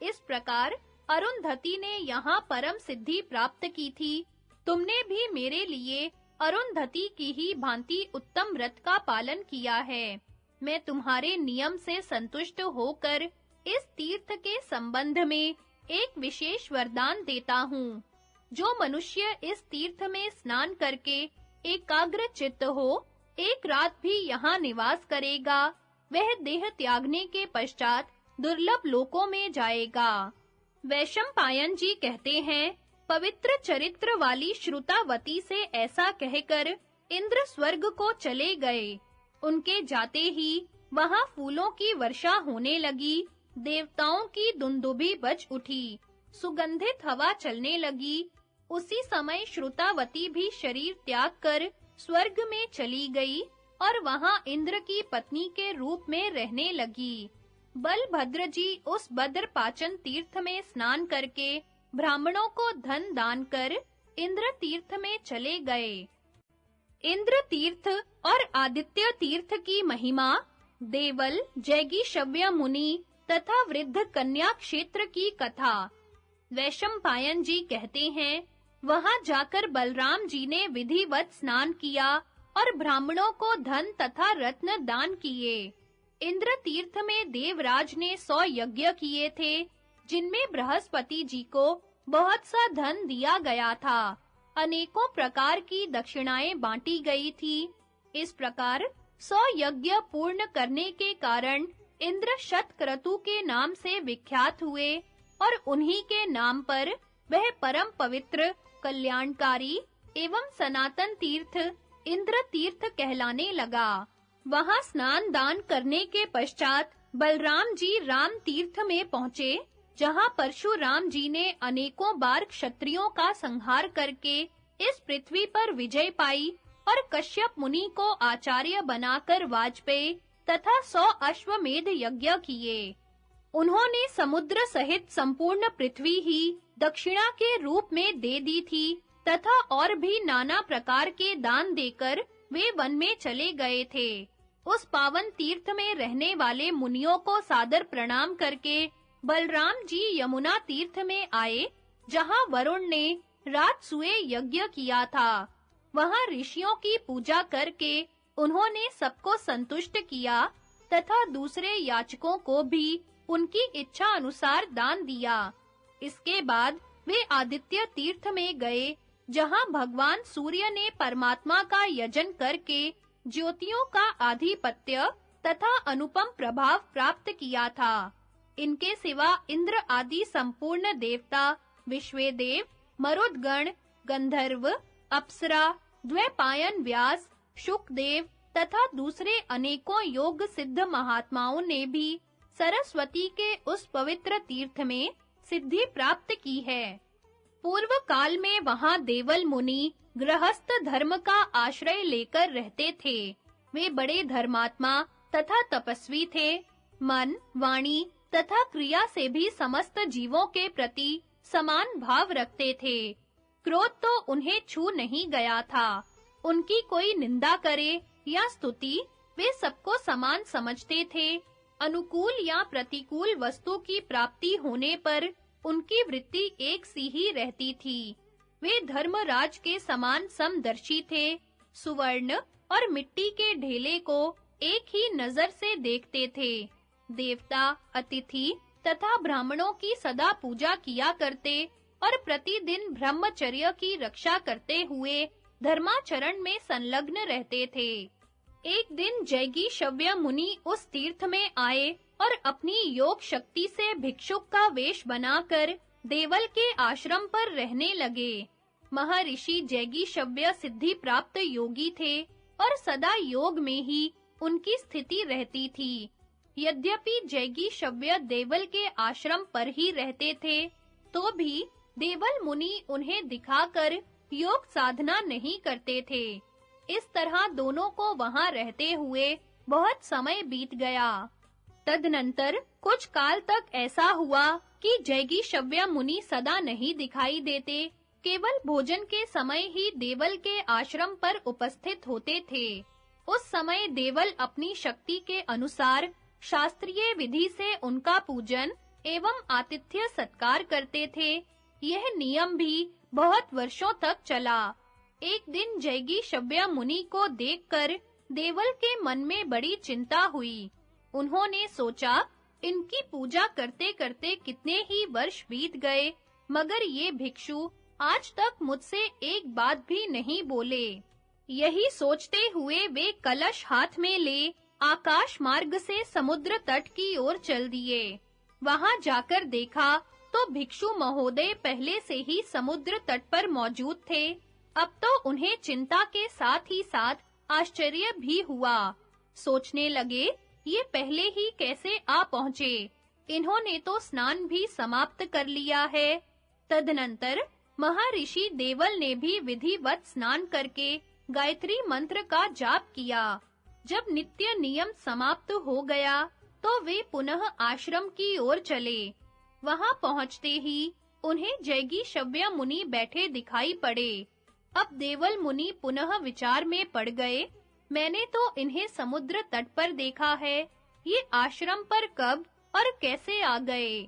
इस प्रकार अरुंधति ने यहाँ परम सिद्धि प्राप्त की थी। तुमने भी मेरे लिए अरुंधति की ही भांति उत्तम व्रत का पालन किया है। मैं तुम्हारे नियम से संतुष्ट होकर इस तीर्थ के संबंध में एक विशेष वरदान देता हूँ। जो मनुष्य इस तीर्थ में स्नान करके एकाग्र चित्त हो, एक रात भी यहाँ निवास करेगा, वह देह त्यागने के पश्चात दुर्लभ लोकों में जाएगा। वैशंपायन जी कहते हैं, पवित्र चरित्र वाली श्रुतावती से ऐसा कहकर इंद्र स्वर्ग को चले गए। उनके जाते ही वहां फूलों की वर्षा होने लगी, देवताओं की दुंदुभी बज उठी, सुगंधित हवा चलने लगी। उसी समय श्रुतावती भी शरीर त्याग कर स्वर्ग में चली गई और वहां इंद्र की पत्नी के रूप में रहने लगी। बलभद्र जी उस बद्रपाचन तीर्थ में स्नान करके ब्राह्मणों को धन दान कर इंद्र तीर्थ में चले गए। इंद्र तीर्थ और आदित्य तीर्थ की महिमा, देवल, जैगीशव्य मुनि तथा वृद्ध कन्या क्षेत्र की कथा। वैशंपायन जी कहते हैं, वहां जाकर बलराम जी ने विधिवत स्नान किया और ब्राह्मणों को धन तथा रत्न दान किए। इंद्र तीर्थ में देवराज ने 100 यज्ञ किए थे, जिनमें बृहस्पति जी को बहुत सा धन दिया गया था। अनेकों प्रकार की दक्षिणाएं बांटी गई थी। इस प्रकार 100 यज्ञ पूर्ण करने के कारण इंद्र शतक्रतु के नाम से विख्यात हुए और उन्हीं के नाम पर वह परम पवित्र, कल्याणकारी एवं सनातन तीर्थ इंद्र तीर्थ कहलाने लगा। वहां स्नान दान करने के पश्चात बलराम जी राम तीर्थ में पहुंचे, जहां परशुराम जी ने अनेकों बार क्षत्रियों का संहार करके इस पृथ्वी पर विजय पाई और कश्यप मुनि को आचार्य बनाकर वाजपेयी तथा 100 अश्वमेध यज्ञ किए। उन्होंने समुद्र सहित संपूर्ण पृथ्वी ही दक्षिणा के रूप में दे दी थी तथा और भी नाना प्रकार के दान देकर वे वन में चले गए थे। उस पावन तीर्थ में रहने वाले मुनियों को सादर प्रणाम करके बलराम जी यमुना तीर्थ में आए, जहां वरुण ने राजसूय यज्ञ किया था। वहां ऋषियों की पूजा करके उन्होंने सबको संतुष्ट किया तथा दूसरे याचकों को भी उनकी इच्छा अनुसार दान दिया। इसके बाद वे आदित्य तीर्थ में गए, जहां भगवान सूर्य ने परमात्मा का यजन करके ज्योतियों का आधिपत्य तथा अनुपम प्रभाव प्राप्त किया था। इनके सिवा इंद्र आदि संपूर्ण देवता, विश्वेदेव, मरुदगण, गंधर्व, अप्सरा, द्वैपायन व्यास, शुकदेव तथा दूसरे अनेकों योग सिद्ध महात्माओं ने भी सरस्वती के उस पवित्र तीर्थ में सिद्धि प्राप्त की है। पूर्व काल में वहां देवल मुनि गृहस्थ धर्म का आश्रय लेकर रहते थे। वे बड़े धर्मात्मा तथा तपस्वी थे। मन, वाणी तथा क्रिया से भी समस्त जीवों के प्रति समान भाव रखते थे। क्रोध तो उन्हें छू नहीं गया था। उनकी कोई निंदा करे या स्तुति, वे सबको समान समझते थे। अनुकूल या प्रतिकूल वस्तु की प्राप्ति होने पर उनकी वृत्ति एक सी ही रहती थी। वे धर्मराज के समान समदर्शी थे। सुवर्ण और मिट्टी के ढेले को एक ही नजर से देखते थे। देवता, अतिथि तथा ब्राह्मणों की सदा पूजा किया करते और प्रतिदिन ब्रह्मचर्य की रक्षा करते हुए धर्माचरण में संलग्न रहते थे। एक दिन जैगीशव्य मुनि उस तीर्थ में आए और अपनी योग शक्ति से भिक्षुक का वेश बनाकर देवल के आश्रम पर रहने लगे। महर्षि जैगीशव्य सिद्धि प्राप्त योगी थे और सदा योग में ही उनकी स्थिति रहती थी। यद्यपि जैगीशव्य देवल के आश्रम पर ही रहते थे, तो भी देवल मुनि उन्हें दिखाकर योग साधना नहीं करते थे। इस तरह दोनों को वहां रहते हुए बहुत समय बीत गया। तदनंतर कुछ काल तक ऐसा हुआ कि जैगीशव्य मुनि सदा नहीं दिखाई देते, केवल भोजन के समय ही देवल के आश्रम पर उपस्थित होते थे। उस समय देवल अपनी शक्ति के अनुसार शास्त्रीय विधि से उनका पूजन एवं आतिथ्य सत्कार करते थे। यह नियम भी बहुत वर्षों तक चला। एक दिन जैगीशव्य मुनि को देखकर देवल के मन में बड़ी चिंता हुई। उन्होंने सोचा, इनकी पूजा करते-करते कितने ही वर्ष बीत गए, मगर ये भिक्षु आज तक मुझसे एक बात भी नहीं बोले। यही सोचते हुए वे कलश हाथ में ले आकाश मार्ग से समुद्र तट की ओर चल दिए। वहां जाकर देखा तो भिक्षु महोदय पहले से ही समुद्र तट पर मौजूद थे। अब तो उन्हें चिंता के साथ ही साथ आश्चर्य भी हुआ। सोचने लगे, ये पहले ही कैसे आ पहुंचे? इन्होंने तो स्नान भी समाप्त कर लिया है। तदनंतर महर्षि देवल ने भी विधिवत स्नान करके गायत्री मंत्र का जाप किया। जब नित्य नियम समाप्त हो गया, तो वे पुनः आश्रम की ओर चले। वहां पहुंचते ही उन्हें जैगीशव्य मुनि बैठे दिखाई पड़े। अब देवल मुनि पुनः विचार में पड़ गए। मैंने तो इन्हें समुद्र तट पर देखा है, ये आश्रम पर कब और कैसे आ गए?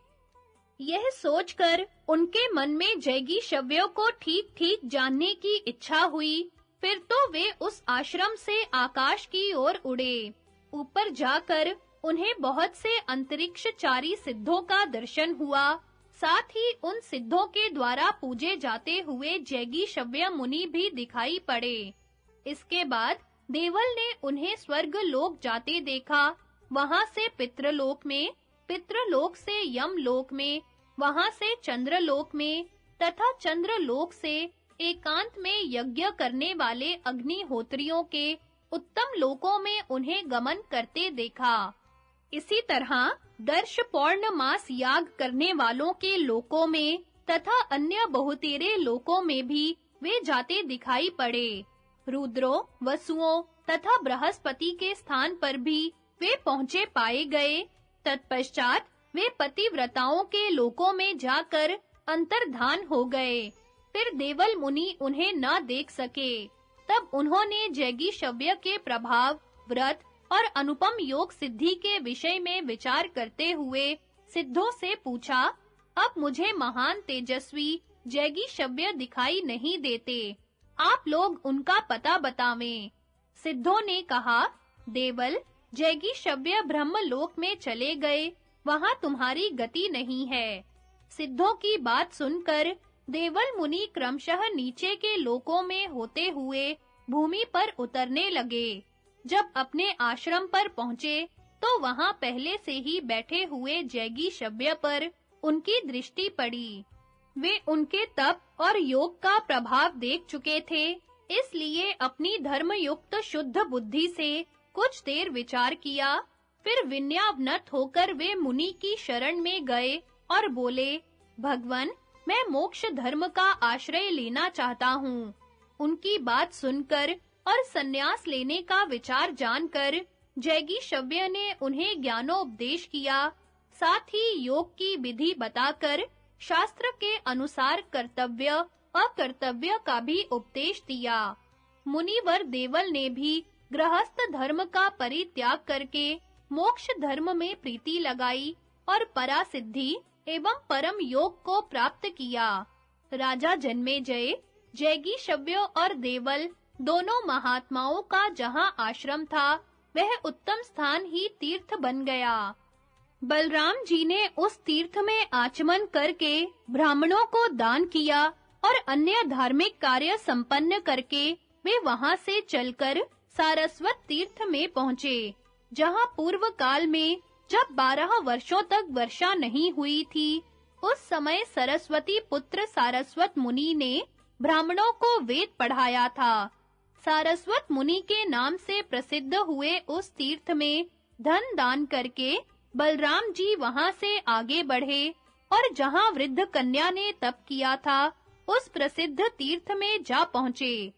यह सोचकर उनके मन में जैगीशव्य को ठीक-ठीक जानने की इच्छा हुई। फिर तो वे उस आश्रम से आकाश की ओर उड़े। ऊपर जाकर उन्हें बहुत से अंतरिक्षचारी सिद्धों का दर्शन हुआ। साथ ही उन सिद्धों के द्वारा पूजे जाते हुए जैगीशव्य मुनि भी दिखाई पड़े। इसके बाद देवल ने उन्हें स्वर्ग लोक जाते देखा। वहां से पितृलोक में, पितृलोक से यमलोक में, वहां से चंद्रलोक में तथा चंद्रलोक से एकांत में यज्ञ करने वाले अग्निहोत्रियों के उत्तम लोकों में उन्हें गमन करते देखा। इसी तरह दर्श पौर्णमास याग करने वालों के लोकों में तथा अन्य बहुतेरे लोकों में भी वे जाते दिखाई पड़े। रुद्रों, वसुओं तथा बृहस्पति के स्थान पर भी वे पहुंचे पाए गए। तत्पश्चात वे पतिव्रताओं के लोकों में जाकर अंतर्धान हो गए। फिर देवल मुनि उन्हें न देख सके। तब उन्होंने जैगीशव्य के प्रभाव, व्रत और अनुपम योग सिद्धि के विषय में विचार करते हुए सिद्धों से पूछा, अब मुझे महान तेजस्वी जैगीशव्य दिखाई नहीं देते। आप लोग उनका पता बतावें। सिद्धों ने कहा, देवल, जैगीशव्य ब्रह्मलोक में चले गए, वहां तुम्हारी गति नहीं है। सिद्धों की बात सुनकर देवल मुनि क्रमशः नीचे के लोकों में होते हुए भूमि पर उतरने लगे। जब अपने आश्रम पर पहुंचे, तो वहां पहले से ही बैठे हुए जैगीशव्य पर उनकी दृष्टि पड़ी। वे उनके तप और योग का प्रभाव देख चुके थे, इसलिए अपनी धर्मयुक्त शुद्ध बुद्धि से कुछ देर विचार किया। फिर विनयावनत होकर वे मुनि की शरण में गए और बोले, भगवन, मैं मोक्ष धर्म का आश्रय लेना चाहता हूँ। उनकी बात सुनकर और सन्यास लेने का विचार जानकर जैगीशव्य ने उन्हें ज्ञानोपदेश किया। साथ ही योग की विधि बताकर शास्त्र के अनुसार कर्तव्य अकर्तव्य का भी उपदेश दिया। मुनिवर देवल ने भी गृहस्थ धर्म का परित्याग करके मोक्ष धर्म में प्रीति लगाई और परासिद्धि एवं परम योग को प्राप्त किया। राजा जन्मेजय, जैगीशव्य और देवल दोनों महात्माओं का जहां आश्रम था, वह उत्तम स्थान ही तीर्थ बन गया। बलराम जी ने उस तीर्थ में आचमन करके ब्राह्मणों को दान किया और अन्य धार्मिक कार्य संपन्न करके वे वहां से चलकर सारस्वत तीर्थ में पहुंचे, जहां पूर्व काल में जब 12 वर्षों तक वर्षा नहीं हुई थी, उस समय सरस्वती पुत्र सारस्वत मुनि ने ब्राह्मणों को वेद पढ़ाया था। सारस्वत मुनि के नाम से प्रसिद्ध हुए उस तीर्थ में धन दान करके बलराम जी वहां से आगे बढ़े और जहां वृद्ध कन्या ने तप किया था, उस प्रसिद्ध तीर्थ में जा पहुंचे।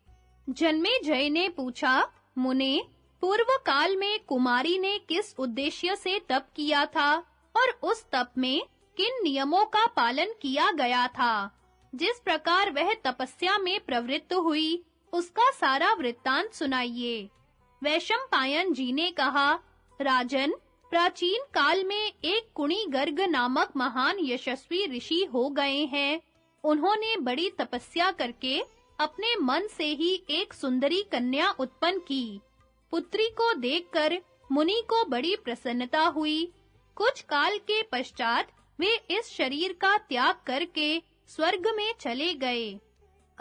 जन्मेजय ने पूछा, मुने, पूर्व काल में कुमारी ने किस उद्देश्य से तप किया था और उस तप में किन नियमों का पालन किया गया था? जिस प्रकार वह तपस्या में प्रवृत्त हुई, उसका सारा वृत्तांत सुनाइए। वैशंपायन जी ने कहा, राजन, प्राचीन काल में एक कुणी गर्ग नामक महान यशस्वी ऋषि हो गए हैं। उन्होंने बड़ी तपस्या करके अपने मन से ही एक सुंदरी कन्या उत्पन्न की। पुत्री को देखकर मुनि को बड़ी प्रसन्नता हुई। कुछ काल के पश्चात वे इस शरीर का त्याग करके स्वर्ग में चले गए।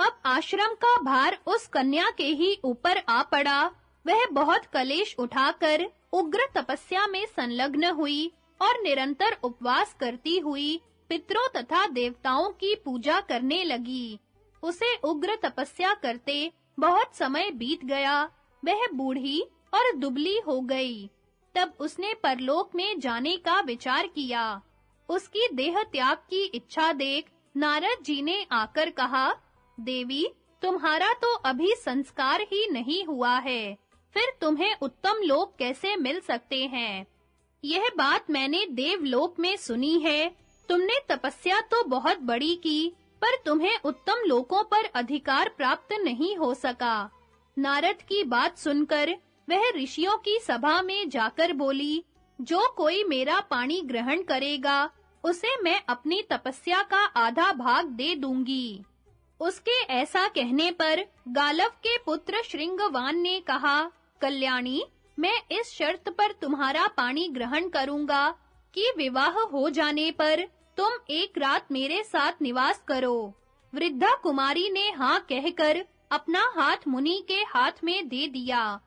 अब आश्रम का भार उस कन्या के ही ऊपर आ पड़ा। वह बहुत कलेश उठाकर उग्र तपस्या में संलग्न हुई और निरंतर उपवास करती हुई पितरों तथा देवताओं की पूजा करने लगी। उसे उग्र तपस्या करते बहुत समय बीत गया। वह बूढ़ी और दुबली हो गई। तब उसने परलोक में जाने का विचार किया। उसकी देह त्याग की इच्छा देख नारद जी ने आकर कहा, देवी, तुम्हारा तो अभी संस्कार ही नहीं हुआ है, फिर तुम्हें उत्तम लोक कैसे मिल सकते हैं? यह बात मैंने देवलोक में सुनी है। तुमने तपस्या तो बहुत बड़ी की, पर तुम्हें उत्तम लोकों पर अधिकार प्राप्त नहीं हो सका। नारद की बात सुनकर वह ऋषियों की सभा में जाकर बोली, जो कोई मेरा पानी ग्रहण करेगा, उसे मैं अपनी तपस्या का आधा भाग दे दूंगी। उसके ऐसा कहने पर गालव के पुत्र श्रृंगवान ने कहा, कल्याणी, मैं इस शर्त पर तुम्हारा पानी ग्रहण करूंगा कि विवाह हो जाने पर तुम एक रात मेरे साथ निवास करो। वृद्धा कुमारी ने हाँ कहकर अपना हाथ मुनि के हाथ में दे दिया।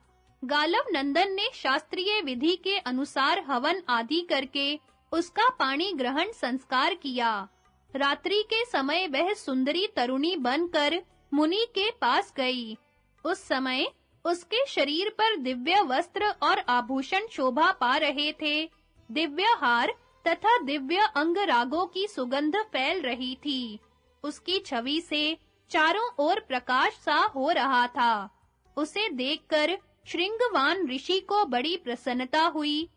गालव नंदन ने शास्त्रीय विधि के अनुसार हवन आदि करके उसका पानी ग्रहण संस्कार किया। रात्रि के समय वह सुंदरी तरुणी बनकर मुनि के पास गई। उस समय उसके शरीर पर दिव्य वस्त्र और आभूषण शोभा पा रहे थे। दिव्य हार तथा दिव्य अंगरागों की सुगंध फैल रही थी। उसकी छवि से चारों ओर प्रकाश सा हो रहा था। उसे देखकर श्रृंगवान ऋषि को बड़ी प्रसन्नता हुई।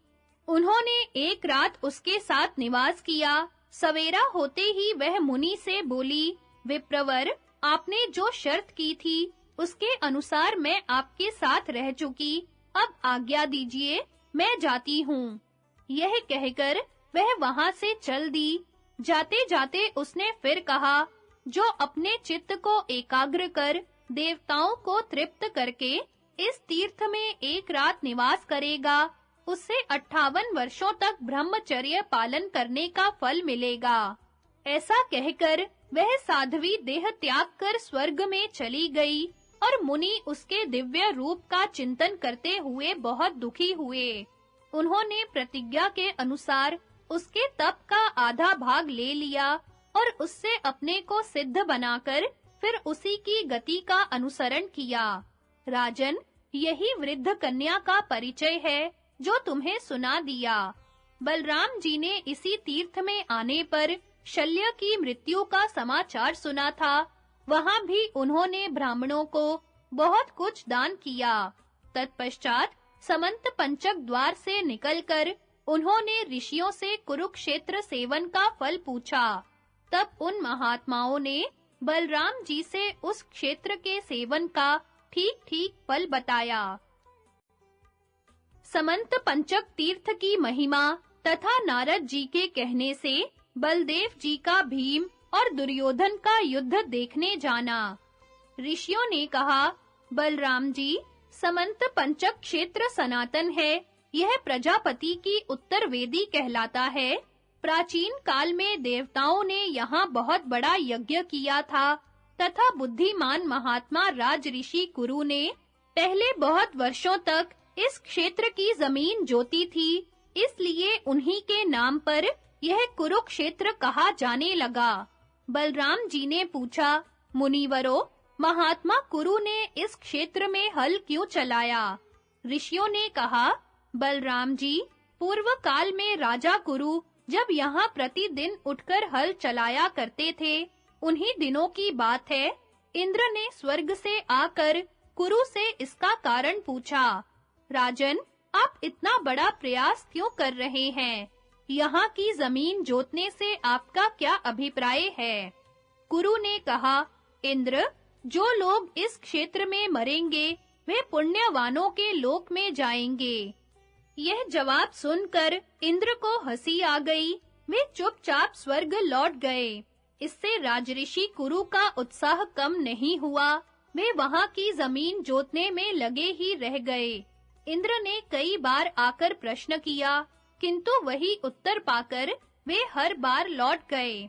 उन्होंने एक रात उसके साथ निवास किया। सवेरा होते ही वह मुनि से बोली, विप्रवर, आपने जो शर्त की थी, उसके अनुसार मैं आपके साथ रह चुकी। अब आज्ञा दीजिए, मैं जाती हूँ। यह कहकर वह वहां से चल दी। जाते-जाते उसने फिर कहा, जो अपने चित्त को एकाग्र कर देवताओं को तृप्त करके इस तीर्थ में एक रात निवास करेगा, उससे 58 वर्षों तक ब्रह्मचर्य पालन करने का फल मिलेगा। ऐसा कहकर वह साध्वी देह त्याग कर स्वर्ग में चली गई और मुनि उसके दिव्य रूप का चिंतन करते हुए बहुत दुखी हुए। उन्होंने प्रतिज्ञा के अनुसार उसके तप का आधा भाग ले लिया और उससे अपने को सिद्ध बनाकर फिर उसी की गति का अनुसरण किया। राजन, यही वृद्ध कन्या का परिचय है जो तुम्हें सुना दिया। बलराम जी ने इसी तीर्थ में आने पर शल्य की मृत्यु का समाचार सुना था। वहां भी उन्होंने ब्राह्मणों को बहुत कुछ दान किया। तत्पश्चात समंत पंचक द्वार से निकलकर उन्होंने ऋषियों से कुरुक्षेत्र सेवन का फल पूछा। तब उन महात्माओं ने बलराम जी से उस क्षेत्र के सेवन का ठीक-ठीक फल बताया। समंत पंचक तीर्थ की महिमा तथा नारद जी के कहने से बलदेव जी का भीम और दुर्योधन का युद्ध देखने जाना। ऋषियों ने कहा, बलराम जी, समंत पंचक क्षेत्र सनातन है। यह प्रजापति की उत्तर वेदी कहलाता है। प्राचीन काल में देवताओं ने यहाँ बहुत बड़ा यज्ञ किया था तथा बुद्धिमान महात्मा राज ऋषि कुरु ने पहले बहुत वर्षों तक इस क्षेत्र की जमीन जोती थी, इसलिए उन्हीं के नाम पर यह कुरुक्षेत्र कहा जाने लगा। बलराम जी ने पूछा, मुनिवरों, महात्मा कुरु ने इस क्षेत्र में हल क्यों चलाया? ऋषियों ने कहा, बलराम जी, पूर्व काल में राजा कुरु जब यहाँ प्रतिदिन उठकर हल चलाया करते थे, उन्हीं दिनों की बात है। इंद्र ने स्वर्ग से आकर कुरु से इसका कारण पूछा। राजन, आप इतना बड़ा प्रयास क्यों कर रहे हैं? यहाँ की जमीन जोतने से आपका क्या अभिप्राय है? कुरु ने कहा, इंद्र, जो लोग इस क्षेत्र में मरेंगे, वे पुण्यवानों के लोक में जाएंगे। यह जवाब सुनकर इंद्र को हंसी आ गई। वे चुपचाप स्वर्ग लौट गए। इससे राजऋषि कुरु का उत्साह कम नहीं हुआ। वे वहां की जमीन जोतने में लगे ही रह गए। इंद्र ने कई बार आकर प्रश्न किया, किंतु वही उत्तर पाकर वे हर बार लौट गए।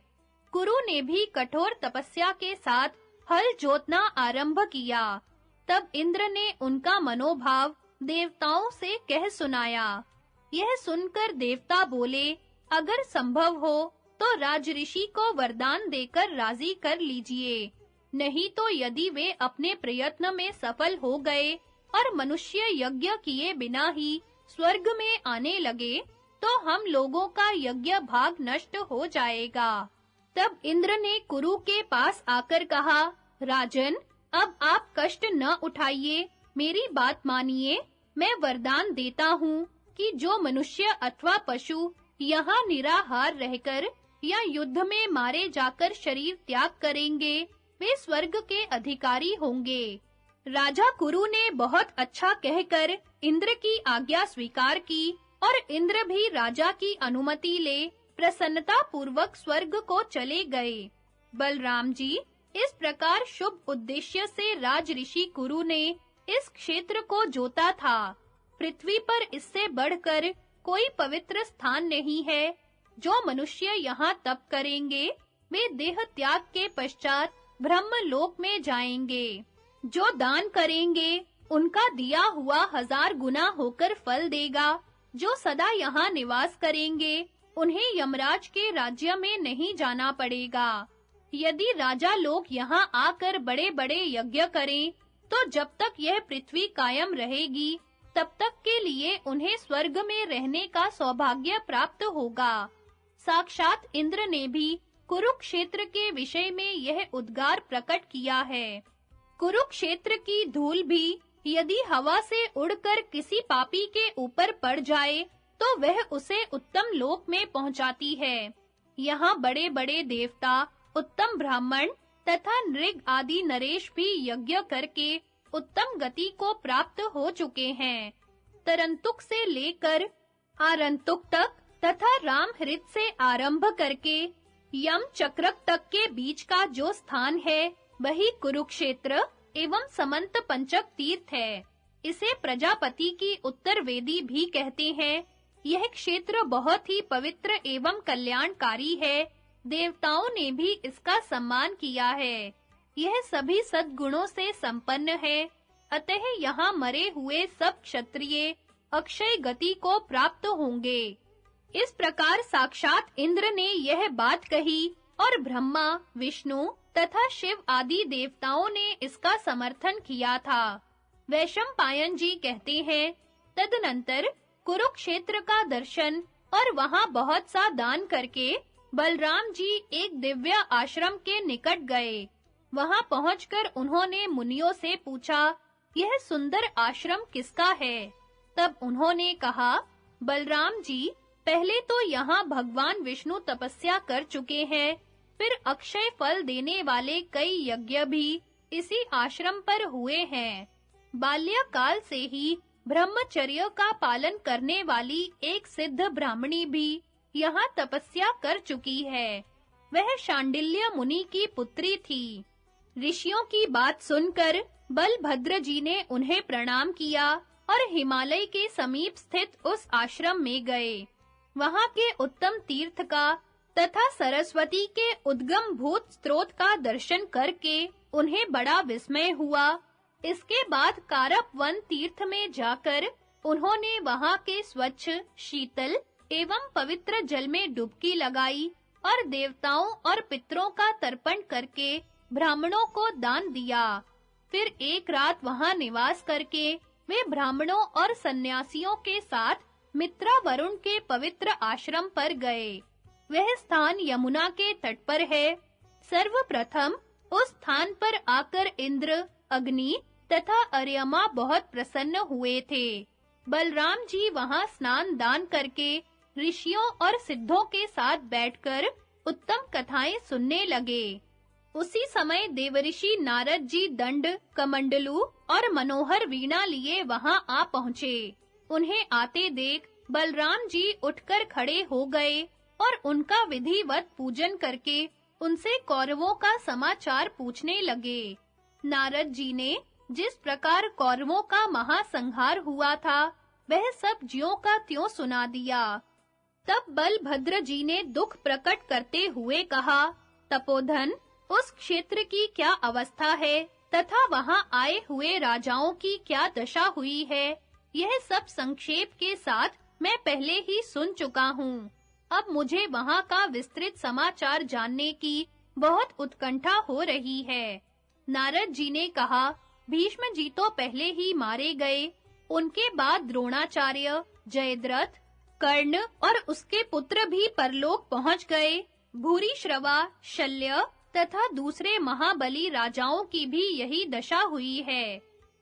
कुरु ने भी कठोर तपस्या के साथ हल जोतना आरंभ किया। तब इंद्र ने उनका मनोभाव देवताओं से कह सुनाया। यह सुनकर देवता बोले, अगर संभव हो तो राजऋषि को वरदान देकर राजी कर लीजिए। नहीं तो यदि वे अपने प्रयत्न में सफल हो गए और मनुष्य यज्ञ किए बिना ही स्वर्ग में आने लगे, तो हम लोगों का यज्ञ भाग नष्ट हो जाएगा। तब इंद्र ने कुरु के पास आकर कहा, राजन, अब आप कष्ट न उठाइए, मेरी बात मानिए। मैं वरदान देता हूँ कि जो मनुष्य अथवा पशु यहाँ निराहार रहकर या युद्ध में मारे जाकर शरीर त्याग करेंगे, वे स्वर्ग के अधिकारी होंगे। राजा कुरु ने बहुत अच्छा कहकर इंद्र की आज्ञा स्वीकार की और इंद्र भी राजा की अनुमति ले प्रसन्नता पूर्वक स्वर्ग को चले गए। बलराम जी, इस प्रकार शुभ उद्देश्य से राज ऋषि कुरु ने इस क्षेत्र को जोता था। पृथ्वी पर इससे बढ़कर कोई पवित्र स्थान नहीं है। जो मनुष्य यहाँ तप करेंगे, वे देह त्याग के पश्चात ब्रह्मलोक में जाएंगे। जो दान करेंगे, उनका दिया हुआ 1000 गुना होकर फल देगा। जो सदा यहाँ निवास करेंगे, उन्हें यमराज के राज्य में नहीं जाना पड़ेगा। यदि राजा लोग यहाँ आकर बड़े-बड़े यज्ञ करें, तो जब तक यह पृथ्वी कायम रहेगी, तब तक के लिए उन्हें स्वर्ग में रहने का सौभाग्य प्राप्त होगा। साक्षात इंद्र ने भी कुरुक्षेत्र के विषय में यह उद्गार प्रकट किया है। कुरुक्षेत्र की धूल भी यदि हवा से उड़कर किसी पापी के ऊपर पड़ जाए, तो वह उसे उत्तम लोक में पहुंचाती है। यहाँ बड़े-बड़े देवता, उत्तम ब्राह्मण तथा नृग आदि नरेश भी यज्ञ करके उत्तम गति को प्राप्त हो चुके हैं। तरंतुक से लेकर आरंतुक तक तथा रामहृत से आरंभ करके यम चक्रक तक के बीच का जो स्थान है, वही कुरुक्षेत्र एवं समंत पंचक तीर्थ है। इसे प्रजापति की उत्तर वेदी भी कहते हैं। यह क्षेत्र बहुत ही पवित्र एवं कल्याणकारी है। देवताओं ने भी इसका सम्मान किया है। यह सभी सद्गुणों से संपन्न है। अतः यहाँ मरे हुए सब क्षत्रिय अक्षय गति को प्राप्त होंगे। इस प्रकार साक्षात इंद्र ने यह बात कही और ब्रह्मा, विष्णु तथा शिव आदि देवताओं ने इसका समर्थन किया था। वैशंपायन जी कहते हैं, तदनंतर कुरुक्षेत्र का दर्शन और वहां बहुत सा दान करके बलराम जी एक दिव्य आश्रम के निकट गए। वहां पहुंचकर उन्होंने मुनियों से पूछा, यह सुंदर आश्रम किसका है? तब उन्होंने कहा, बलराम जी, पहले तो यहाँ भगवान विष्णु तपस्या कर चुके हैं, फिर अक्षय फल देने वाले कई यज्ञ भी इसी आश्रम पर हुए हैं। बाल्यकाल से ही ब्रह्मचर्य का पालन करने वाली एक सिद्ध ब्राह्मणी भी यहाँ तपस्या कर चुकी है। वह शांडिल्य मुनि की पुत्री थी। ऋषियों की बात सुनकर बलभद्र जी ने उन्हें प्रणाम किया और हिमालय के समीप स्थित उस आश्रम में गए। वहां के उत्तम तीर्थ का तथा सरस्वती के उद्गम भूत स्रोत का दर्शन करके उन्हें बड़ा विस्मय हुआ। इसके बाद कारप वन तीर्थ में जाकर उन्होंने वहां के स्वच्छ, शीतल एवं पवित्र जल में डुबकी लगाई और देवताओं और पितरों का तर्पण करके ब्राह्मणों को दान दिया। फिर एक रात वहां निवास करके वे ब्राह्मणों और सन्यासियों के साथ मित्रा वरुण के पवित्र आश्रम पर गए। वह स्थान यमुना के तट पर है। सर्वप्रथम उस स्थान पर आकर इंद्र, अग्नि तथा अर्यमा बहुत प्रसन्न हुए थे। बलराम जी वहां स्नान दान करके ऋषियों और सिद्धों के साथ बैठकर उत्तम कथाएं सुनने लगे। उसी समय देवऋषि नारद जी दंड, कमंडलू और मनोहर वीणा लिए वहां आ पहुंचे। उन्हें आते देख बलराम जी उठकर खड़े हो गए और उनका विधिवत पूजन करके उनसे कौरवों का समाचार पूछने लगे। नारद जी ने जिस प्रकार कौरवों का महासंहार हुआ था, वह सब ज्यों का त्यों सुना दिया। तब बलभद्र जी ने दुख प्रकट करते हुए कहा, तपोधन, उस क्षेत्र की क्या अवस्था है तथा वहां आए हुए राजाओं की क्या दशा हुई है, यह सब संक्षेप के साथ मैं पहले ही सुन चुका हूँ। अब मुझे वहां का विस्तृत समाचार जानने की बहुत उत्कंठा हो रही है। नारद जी ने कहा, भीष्म जी तो पहले ही मारे गए। उनके बाद द्रोणाचार्य, जयद्रथ, कर्ण और उसके पुत्र भी परलोक पहुंच गए। भूरिश्रवा, शल्य तथा दूसरे महाबली राजाओं की भी यही दशा हुई है।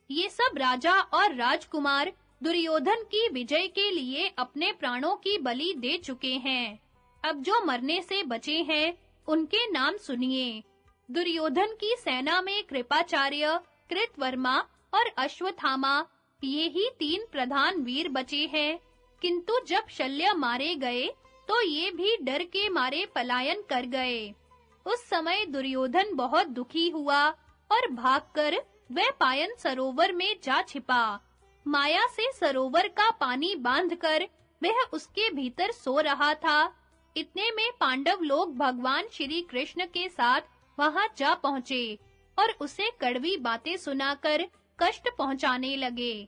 ये सब राजा और राजकुमार दुर्योधन की विजय के लिए अपने प्राणों की बलि दे चुके हैं। अब जो मरने से बचे हैं, उनके नाम सुनिए। दुर्योधन की सेना में कृपाचार्य, कृतवर्मा और अश्वत्थामा, ये ही 3 प्रधान वीर बचे हैं। किंतु जब शल्य मारे गए, तो ये भी डर के मारे पलायन कर गए। उस समय दुर्योधन बहुत दुखी हुआ और भागकर वह पायन सरोवर में जा छिपा। माया से सरोवर का पानी बांधकर वह उसके भीतर सो रहा था। इतने में पांडव लोग भगवान श्री कृष्ण के साथ वहां जा पहुंचे और उसे कड़वी बातें सुनाकर कष्ट पहुंचाने लगे।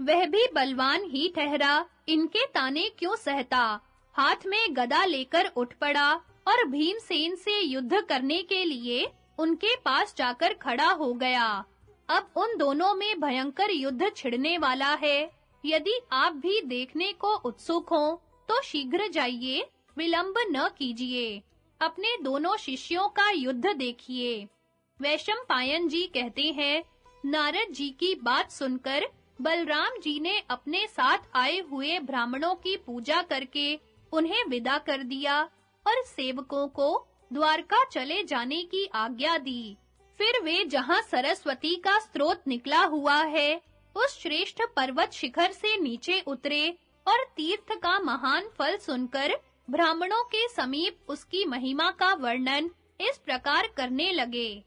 वह भी बलवान ही ठहरा, इनके ताने क्यों सहता। हाथ में गदा लेकर उठ पड़ा और भीमसेन से युद्ध करने के लिए उनके पास जाकर खड़ा हो गया। अब उन दोनों में भयंकर युद्ध छिड़ने वाला है। यदि आप भी देखने को उत्सुक हो, तो शीघ्र जाइए, विलंब न कीजिए। अपने दोनों शिष्यों का युद्ध देखिए। वैशंपायन जी कहते हैं, नारद जी की बात सुनकर बलराम जी ने अपने साथ आए हुए ब्राह्मणों की पूजा करके उन्हें विदा कर दिया और सेवकों को द्वारका चले जाने की आज्ञा दी। फिर वे जहां सरस्वती का स्रोत निकला हुआ है, उस श्रेष्ठ पर्वत शिखर से नीचे उतरे और तीर्थ का महान फल सुनकर ब्राह्मणों के समीप उसकी महिमा का वर्णन इस प्रकार करने लगे।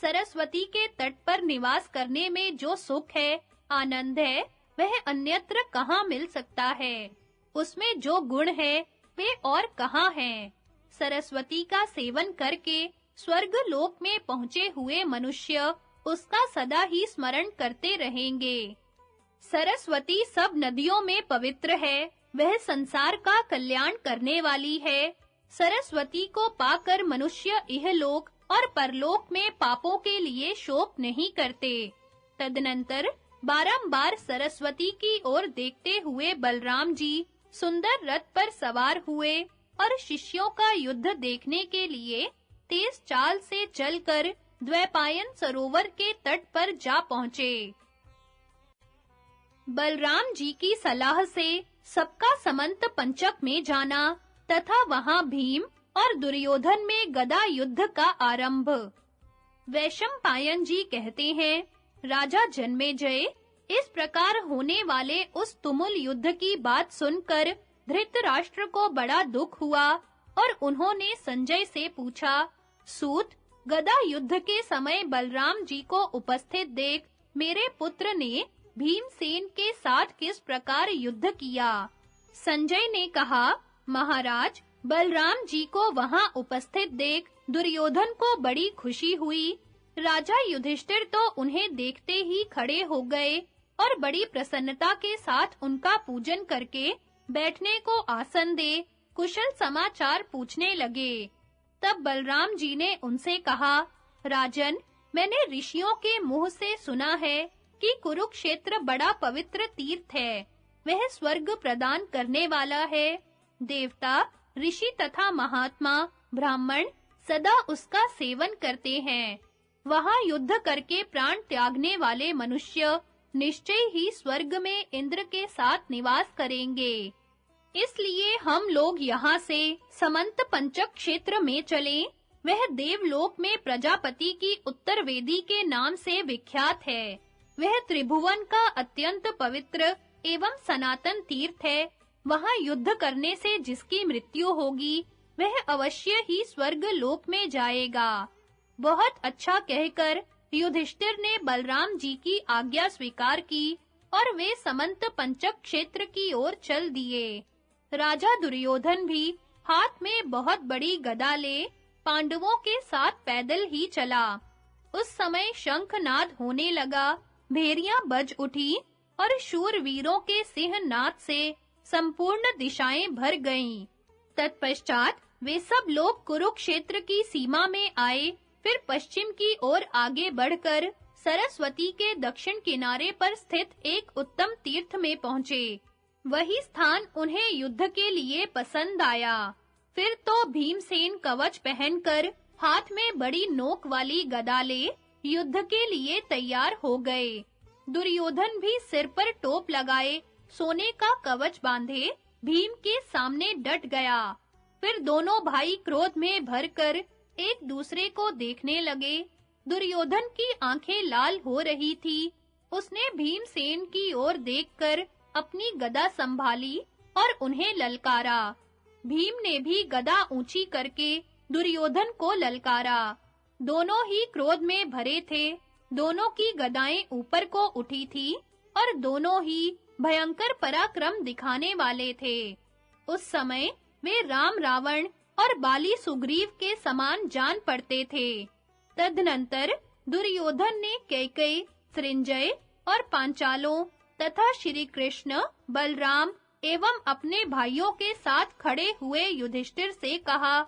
सरस्वती के तट पर निवास करने में जो सुख है, आनंद है, वह अन्यत्र कहाँ मिल सकता है। उसमें जो गुण है, वे और कहाँ हैं। सरस्वती का सेवन करके स्वर्ग लोक में पहुँचे हुए मनुष्य उसका सदा ही स्मरण करते रहेंगे। सरस्वती सब नदियों में पवित्र है, वह संसार का कल्याण करने वाली है। सरस्वती को पाकर मनुष्य इहलोक और परलोक में पापों के लिए शोक नहीं करते। तदनंतर बारंबार सरस्वती की ओर देखते हुए बलराम जी सुंदर रथ पर सवार हुए और शिष्यों का युद्ध देखने के लिए तेज चाल से चलकर द्वैपायन सरोवर के तट पर जा पहुंचे। बलराम जी की सलाह से सबका समंत पंचक में जाना तथा वहां भीम और दुर्योधन में गदा युद्ध का आरंभ। वैशंपायन जी कहते हैं, राजा जन्मेजय, इस प्रकार होने वाले उस तुमुल युद्ध की बात सुनकर धृतराष्ट्र को बड़ा दुख हुआ और उन्होंने संजय से पूछा, सूत, गदा युद्ध के समय बलराम जी को उपस्थित देख मेरे पुत्र ने भीमसेन के साथ किस प्रकार युद्ध किया? संजय ने कहा, महाराज, बलराम जी को वहां उपस्थित देख दुर्योधन को बड़ी खुशी हुई। राजा युधिष्ठिर तो उन्हें देखते ही खड़े हो गए और बड़ी प्रसन्नता के साथ उनका पूजन करके बैठने को आसन दे कुशल समाचार पूछने लगे। तब बलराम जी ने उनसे कहा, राजन, मैंने ऋषियों के मुंह से सुना है कि कुरुक्षेत्र बड़ा पवित्र तीर्थ है। वह स्वर्ग प्रदान करने वाला है। देवता, ऋषि तथा महात्मा, ब्राह्मण सदा उसका सेवन करते हैं। वहां युद्ध करके प्राण त्यागने वाले मनुष्य निश्चय ही स्वर्ग में इंद्र के साथ निवास करेंगे। इसलिए हम लोग यहाँ से समंत पंचक क्षेत्र में चलें। वह देवलोक में प्रजापति की उत्तर वेदी के नाम से विख्यात है। वह त्रिभुवन का अत्यंत पवित्र एवं सनातन तीर्थ है। वहां युद्ध करने से जिसकी मृत्यु होगी, वह अवश्य ही स्वर्ग लोक में जाएगा। बहुत अच्छा कहकर युधिष्ठिर ने बलराम जी की आज्ञा स्वीकार की और वे समंत पंचक क्षेत्र की ओर चल दिए। राजा दुर्योधन भी हाथ में बहुत बड़ी गदा ले पांडवों के साथ पैदल ही चला। उस समय शंखनाद होने लगा, भेरियां बज उठी और शूरवीरों के सिंहनाद से संपूर्ण दिशाएं भर गईं। तत्पश्चात वे सब लोग कुरुक्षेत्र की सीमा में आए, फिर पश्चिम की ओर आगे बढ़कर सरस्वती के दक्षिण किनारे पर स्थित एक उत्तम तीर्थ में पहुंचे। वही स्थान उन्हें युद्ध के लिए पसंद आया। फिर तो भीमसेन कवच पहनकर हाथ में बड़ी नोक वाली गदा ले युद्ध के लिए तैयार हो गए। दुर्योधन भी सिर पर टोप लगाए सोने का कवच बांधे भीम के सामने डट गया। फिर दोनों भाई क्रोध में भरकर एक दूसरे को देखने लगे। दुर्योधन की आंखें लाल हो रही थी। उसने भीमसेन की ओर देखकर अपनी गदा संभाली और उन्हें ललकारा। भीम ने भी गदा ऊंची करके दुर्योधन को ललकारा। दोनों ही क्रोध में भरे थे। दोनों की गदाएं ऊपर को उठी थी और दोनों ही भयंकर पराक्रम दिखाने वाले थे। उस समय वे राम रावण और बाली सुग्रीव के समान जान पड़ते थे। तदनंतर दुर्योधन ने कैकेयी, सृंजय और पांचालों तथा श्री कृष्ण, बलराम एवं अपने भाइयों के साथ खड़े हुए युधिष्ठिर से कहा,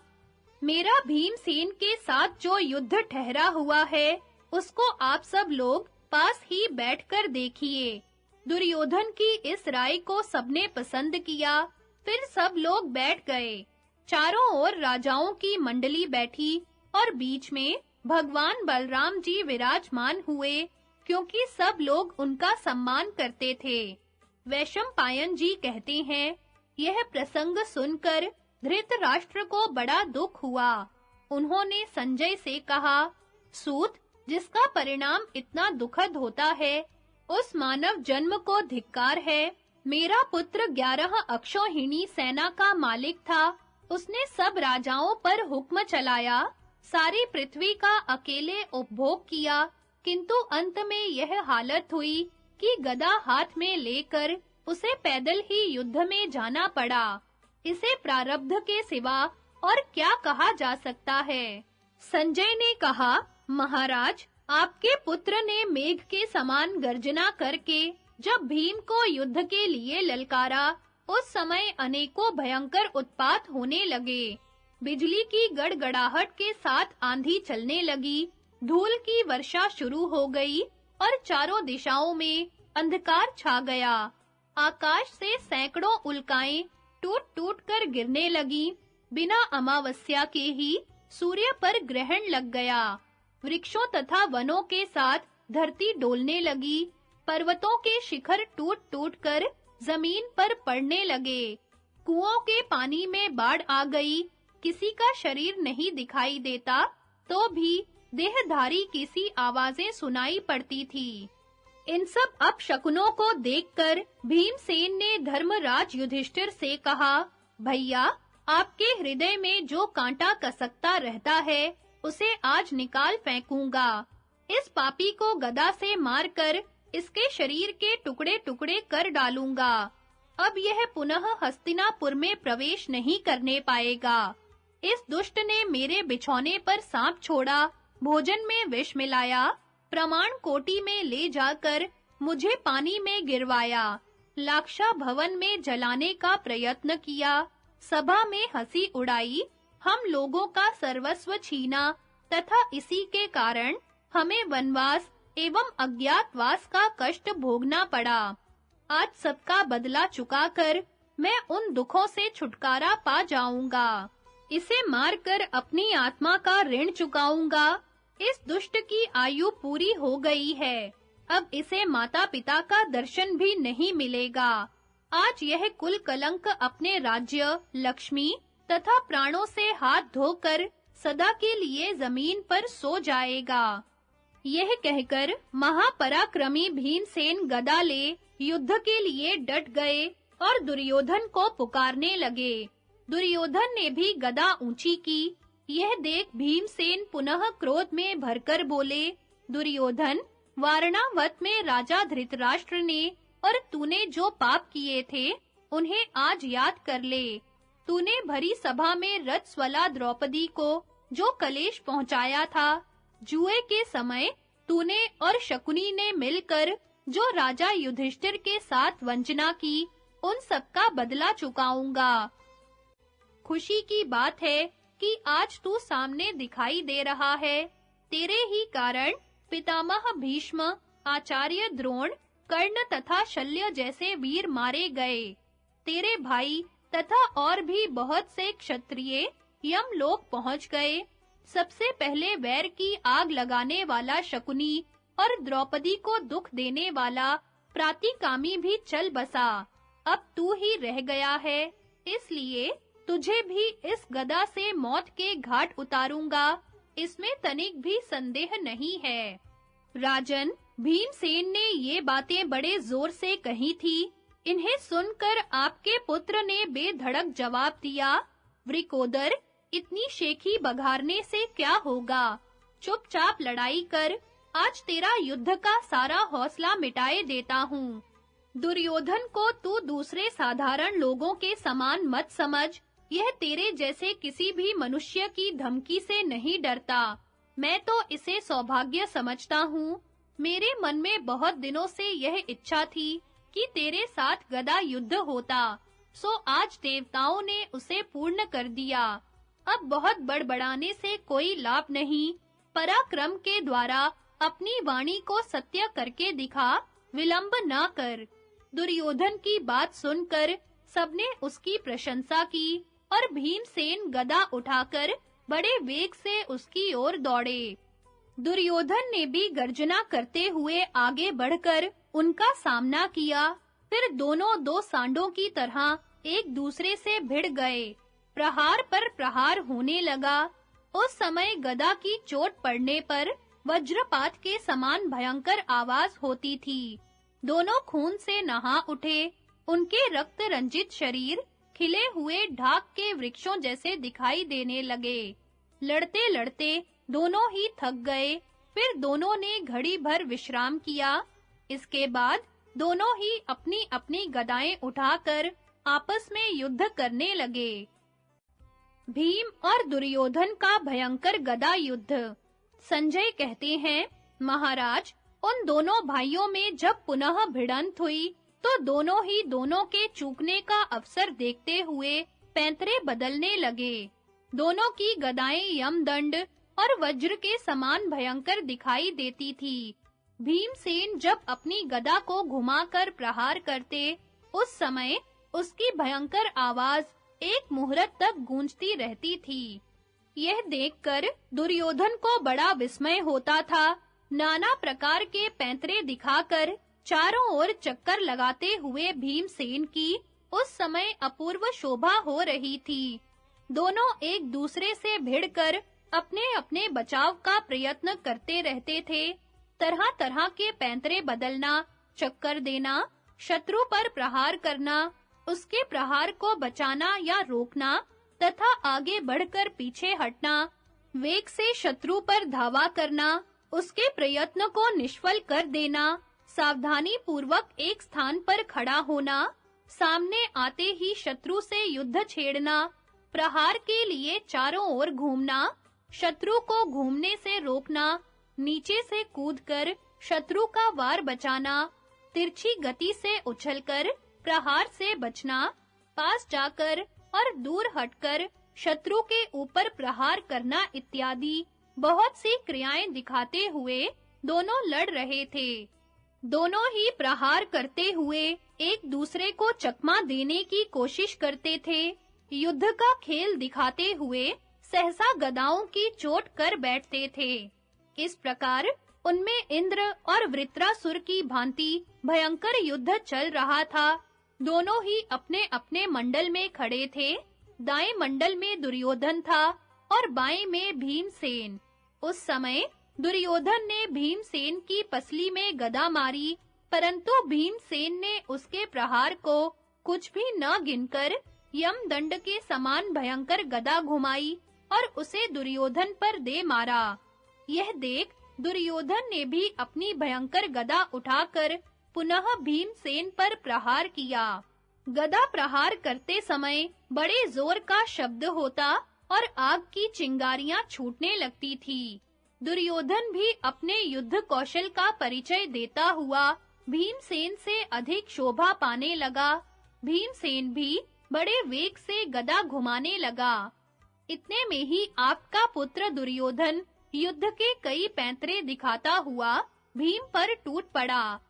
मेरा भीमसेन के साथ जो युद्ध ठहरा हुआ है, उसको आप सब लोग पास ही बैठकर देखिए। दुर्योधन की इस राय को सबने पसंद किया। फिर सब लोग बैठ गए। चारों ओर राजाओं की मंडली बैठी और बीच में भगवान बलराम जी विराजमान हुए, क्योंकि सब लोग उनका सम्मान करते थे। वैशंपायन जी कहते हैं, यह प्रसंग सुनकर धृतराष्ट्र को बड़ा दुख हुआ। उन्होंने संजय से कहा, सूत, जिसका परिणाम इतना दुखद होता है, उस मानव जन्म को धिक्कार है। मेरा पुत्र 11 अक्षौहिणी सेना का मालिक था। उसने सब राजाओं पर हुक्म चलाया, सारी पृथ्वी का अकेले उपभोग किया, किंतु अंत में यह हालत हुई कि गदा हाथ में लेकर उसे पैदल ही युद्ध में जाना पड़ा। इसे प्रारब्ध के सिवा और क्या कहा जा सकता है? संजय ने कहा, महाराज, आपके पुत्र ने मेघ के समान गर्जना करके जब भीम को युद्ध के लिए ललकारा, उस समय अनेकों भयंकर उत्पात होने लगे। बिजली की गड़गड़ाहट के साथ आंधी चलने लगी, धूल की वर्षा शुरू हो गई और चारों दिशाओं में अंधकार छा गया। आकाश से सैकड़ों उल्काएं टूट-टूट कर गिरने लगी। बिना अमावस्या के ही सूर्य पर ग्रहण लग गया। वृक्षों तथा वनों के साथ धरती डोलने लगी। पर्वतों के शिखर टूट-टूट कर जमीन पर पड़ने लगे। कुओं के पानी में बाढ़ आ गई। किसी का शरीर नहीं दिखाई देता, तो भी देहधारी की सी आवाजें सुनाई पड़ती थी। इन सब अपशकुनों को देखकर भीमसेन ने धर्मराज युधिष्ठिर से कहा, भैया, आपके हृदय में जो कांटा कसकता रहता है, उसे आज निकाल फेंकूंगा। इस पापी को गदा से मारकर इसके शरीर के टुकड़े-टुकड़े कर डालूंगा। अब यह पुनः हस्तिनापुर में प्रवेश नहीं करने पाएगा। इस दुष्ट ने मेरे बिछौने पर सांप छोड़ा, भोजन में विष मिलाया, प्रमाण कोटि में ले जाकर मुझे पानी में गिरवाया, लाक्षा भवन में जलाने का प्रयत्न किया, सभा में हंसी उड़ाई, हम लोगों का सर्वस्व छीना तथा इसी के कारण हमें वनवास एवं अज्ञातवास का कष्ट भोगना पड़ा। आज सबका बदला चुकाकर मैं उन दुखों से छुटकारा पा जाऊंगा। इसे मारकर अपनी आत्मा का ऋण चुकाऊंगा। इस दुष्ट की आयु पूरी हो गई है। अब इसे माता-पिता का दर्शन भी नहीं मिलेगा। आज यह कुल कलंक अपने राज्य, लक्ष्मी तथा प्राणों से हाथ धोकर सदा के लिए जमीन पर सो जाएगा। यह कहकर महापराक्रमी भीमसेन गदा ले युद्ध के लिए डट गए और दुर्योधन को पुकारने लगे। दुर्योधन ने भी गदा ऊंची की। यह देख भीमसेन पुनः क्रोध में भरकर बोले, दुर्योधन, वारणावत में राजा धृतराष्ट्र ने और तूने जो पाप किए थे, उन्हें आज याद कर ले। तूने भरी सभा में रथस्वला द्रौपदी को जो कलेश पहुंचाया था, जुए के समय तूने और शकुनी ने मिलकर जो राजा युधिष्ठिर के साथ वंचना की, उन सब का बदला चुकाऊंगा। खुशी की बात है कि आज तू सामने दिखाई दे रहा है। तेरे ही कारण पितामह भीष्म, आचार्य द्रोण, कर्ण तथा शल्य जैसे वीर मारे गए। तेरे भाई तथा और भी बहुत से क्षत्रिय यमलोक पहुंच गए। सबसे पहले वैर की आग लगाने वाला शकुनी और द्रौपदी को दुख देने वाला प्रातिकामी भी चल बसा। अब तू ही रह गया है, इसलिए तुझे भी इस गदा से मौत के घाट उतारूंगा। इसमें तनिक भी संदेह नहीं है। राजन, भीमसेन ने ये बातें बड़े जोर से कही थी। इन्हें सुनकर आपके पुत्र ने बेधड़क जवाब दिया, वृकोदर, इतनी शेखी बघारने से क्या होगा? चुपचाप लड़ाई कर, आज तेरा युद्ध का सारा हौसला मिटाए देता हूँ। दुर्योधन को तू दूसरे साधारण लोगों के समान मत समझ। यह तेरे जैसे किसी भी मनुष्य की धमकी से नहीं डरता। मैं तो इसे सौभाग्य समझता हूँ। मेरे मन में बहुत दिनों से यह इच्छा थी कि तेरे साथ गदा युद्ध होता, सो आज देवताओं ने उसे पूर्ण कर दिया। अब बहुत बड़बड़ाने से कोई लाभ नहीं। पराक्रम के द्वारा अपनी वाणी को सत्य करके दिखा, विलंब ना कर। दुर्योधन की बात सुनकर सबने उसकी प्रशंसा की और भीमसेन गदा उठाकर बड़े वेग से उसकी ओर दौड़े। दुर्योधन ने भी गर्जना करते हुए आगे बढ़कर उनका सामना किया। फिर दोनों दो सांडों की तरह एक दूसरे से भिड़ गए। प्रहार पर प्रहार होने लगा। उस समय गदा की चोट पड़ने पर वज्रपात के समान भयंकर आवाज होती थी। दोनों खून से नहा उठे। उनके रक्त रंजित शरीर खिले हुए ढाक के वृक्षों जैसे दिखाई देने लगे। लड़ते-लड़ते दोनों ही थक गए। फिर दोनों ने घड़ी भर विश्राम किया। इसके बाद दोनों ही अपनी-अपनी गदाएं उठाकर आपस में युद्ध करने लगे। भीम और दुर्योधन का भयंकर गदा युद्ध। संजय कहते हैं, महाराज, उन दोनों भाइयों में जब पुनः भिड़ंत हुई, तो दोनों ही दोनों के चूकने का अवसर देखते हुए पैंतरे बदलने लगे। दोनों की गदाएं यमदंड और वज्र के समान भयंकर दिखाई देती थी। भीमसेन जब अपनी गदा को घुमाकर प्रहार करते, उस समय उसकी भयंकर आवाज एक मुहूर्त तक गूंजती रहती थी। यह देखकर दुर्योधन को बड़ा विस्मय होता था। नाना प्रकार के पैंतरे दिखाकर चारों ओर चक्कर लगाते हुए भीमसेन की उस समय अपूर्व शोभा हो रही थी। दोनों एक दूसरे से भिड़कर अपने-अपने बचाव का प्रयत्न करते रहते थे। तरह-तरह के पैंतरे बदलना, चक्कर देना, शत्रु पर प्रहार करना, उसके प्रहार को बचाना या रोकना तथा आगे बढ़कर पीछे हटना, वेग से शत्रु पर धावा करना, उसके प्रयत्न को निष्फल कर देना, सावधानी पूर्वक एक स्थान पर खड़ा होना, सामने आते ही शत्रु से युद्ध छेड़ना, प्रहार के लिए चारों ओर घूमना, शत्रु को घूमने से रोकना, नीचे से कूदकर शत्रु का वार बचाना, तिरछी गति से उछलकर प्रहार से बचना, पास जाकर और दूर हटकर शत्रु के ऊपर प्रहार करना इत्यादि बहुत सी क्रियाएं दिखाते हुए दोनों लड़ रहे थे। दोनों ही प्रहार करते हुए एक दूसरे को चकमा देने की कोशिश करते थे। युद्ध का खेल दिखाते हुए सहसा गदाओं की चोट कर बैठते थे। इस प्रकार उनमें इंद्र और वृत्रासुर की भांति भयंकर युद्ध चल रहा था। दोनों ही अपने-अपने मंडल में खड़े थे। दाएं मंडल में दुर्योधन था और बाएं में भीमसेन। उस समय दुर्योधन ने भीमसेन की पसली में गदा मारी, परंतु भीमसेन ने उसके प्रहार को कुछ भी न गिनकर यमदंड के समान भयंकर गदा घुमाई और उसे दुर्योधन पर दे मारा। यह देख दुर्योधन ने भी अपनी भयंकर गदा उठाकर पुनः भीमसेन पर प्रहार किया। गदा प्रहार करते समय बड़े जोर का शब्द होता और आग की चिंगारियां छूटने लगती थी। दुर्योधन भी अपने युद्ध कौशल का परिचय देता हुआ भीमसेन से अधिक शोभा पाने लगा। भीमसेन भी बड़े वेग से गदा घुमाने लगा। इतने में ही आपका पुत्र दुर्योधन युद्ध के कई पैंतरे दिखाता हुआ भीम पर टूट पड़ा।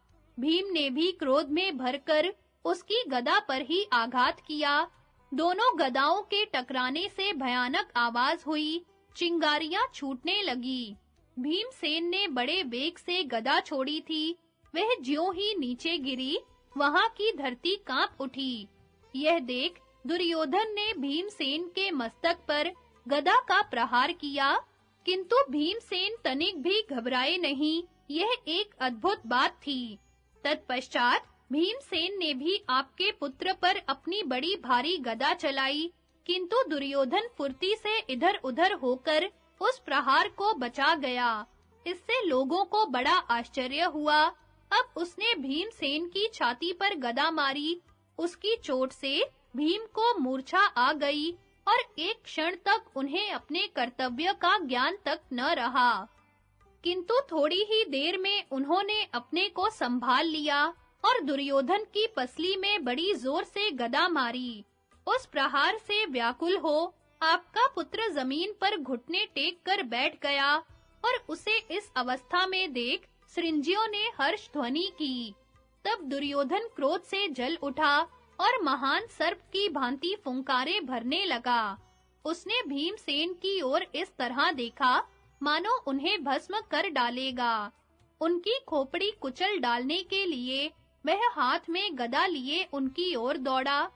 भीम ने भी क्रोध में भरकर उसकी गदा पर ही आघात किया। दोनों गदाओं के टकराने से भयानक आवाज हुई, चिंगारियां छूटने लगी। भीमसेन ने बड़े वेग से गदा छोड़ी थी। वह ज्यों ही नीचे गिरी, वहां की धरती कांप उठी। यह देख दुर्योधन ने भीमसेन के मस्तक पर गदा का प्रहार किया, किंतु भीमसेन तनिक भी घबराए नहीं। यह एक अद्भुत बात थी। तत्पश्चात भीमसेन ने भी आपके पुत्र पर अपनी बड़ी भारी गदा चलाई, किंतु दुर्योधन फुर्ती से इधर-उधर होकर उस प्रहार को बचा गया। इससे लोगों को बड़ा आश्चर्य हुआ। अब उसने भीमसेन की छाती पर गदा मारी। उसकी चोट से भीम को मूर्छा आ गई और एक क्षण तक उन्हें अपने कर्तव्य का ज्ञान तक न रहा। किंतु थोड़ी ही देर में उन्होंने अपने को संभाल लिया और दुर्योधन की पसली में बड़ी जोर से गदा मारी। उस प्रहार से व्याकुल हो आपका पुत्र जमीन पर घुटने टेक कर बैठ गया और उसे इस अवस्था में देख सृंजियों ने हर्ष ध्वनि की। तब दुर्योधन क्रोध से जल उठा और महान सर्प की भांति फुंकारें भरने लगा। उसने भीमसेन की ओर इस तरह देखा मानो उन्हें भस्म कर डालेगा। उनकी खोपड़ी कुचल डालने के लिए वह हाथ में गदा लिए उनकी ओर दौड़ा।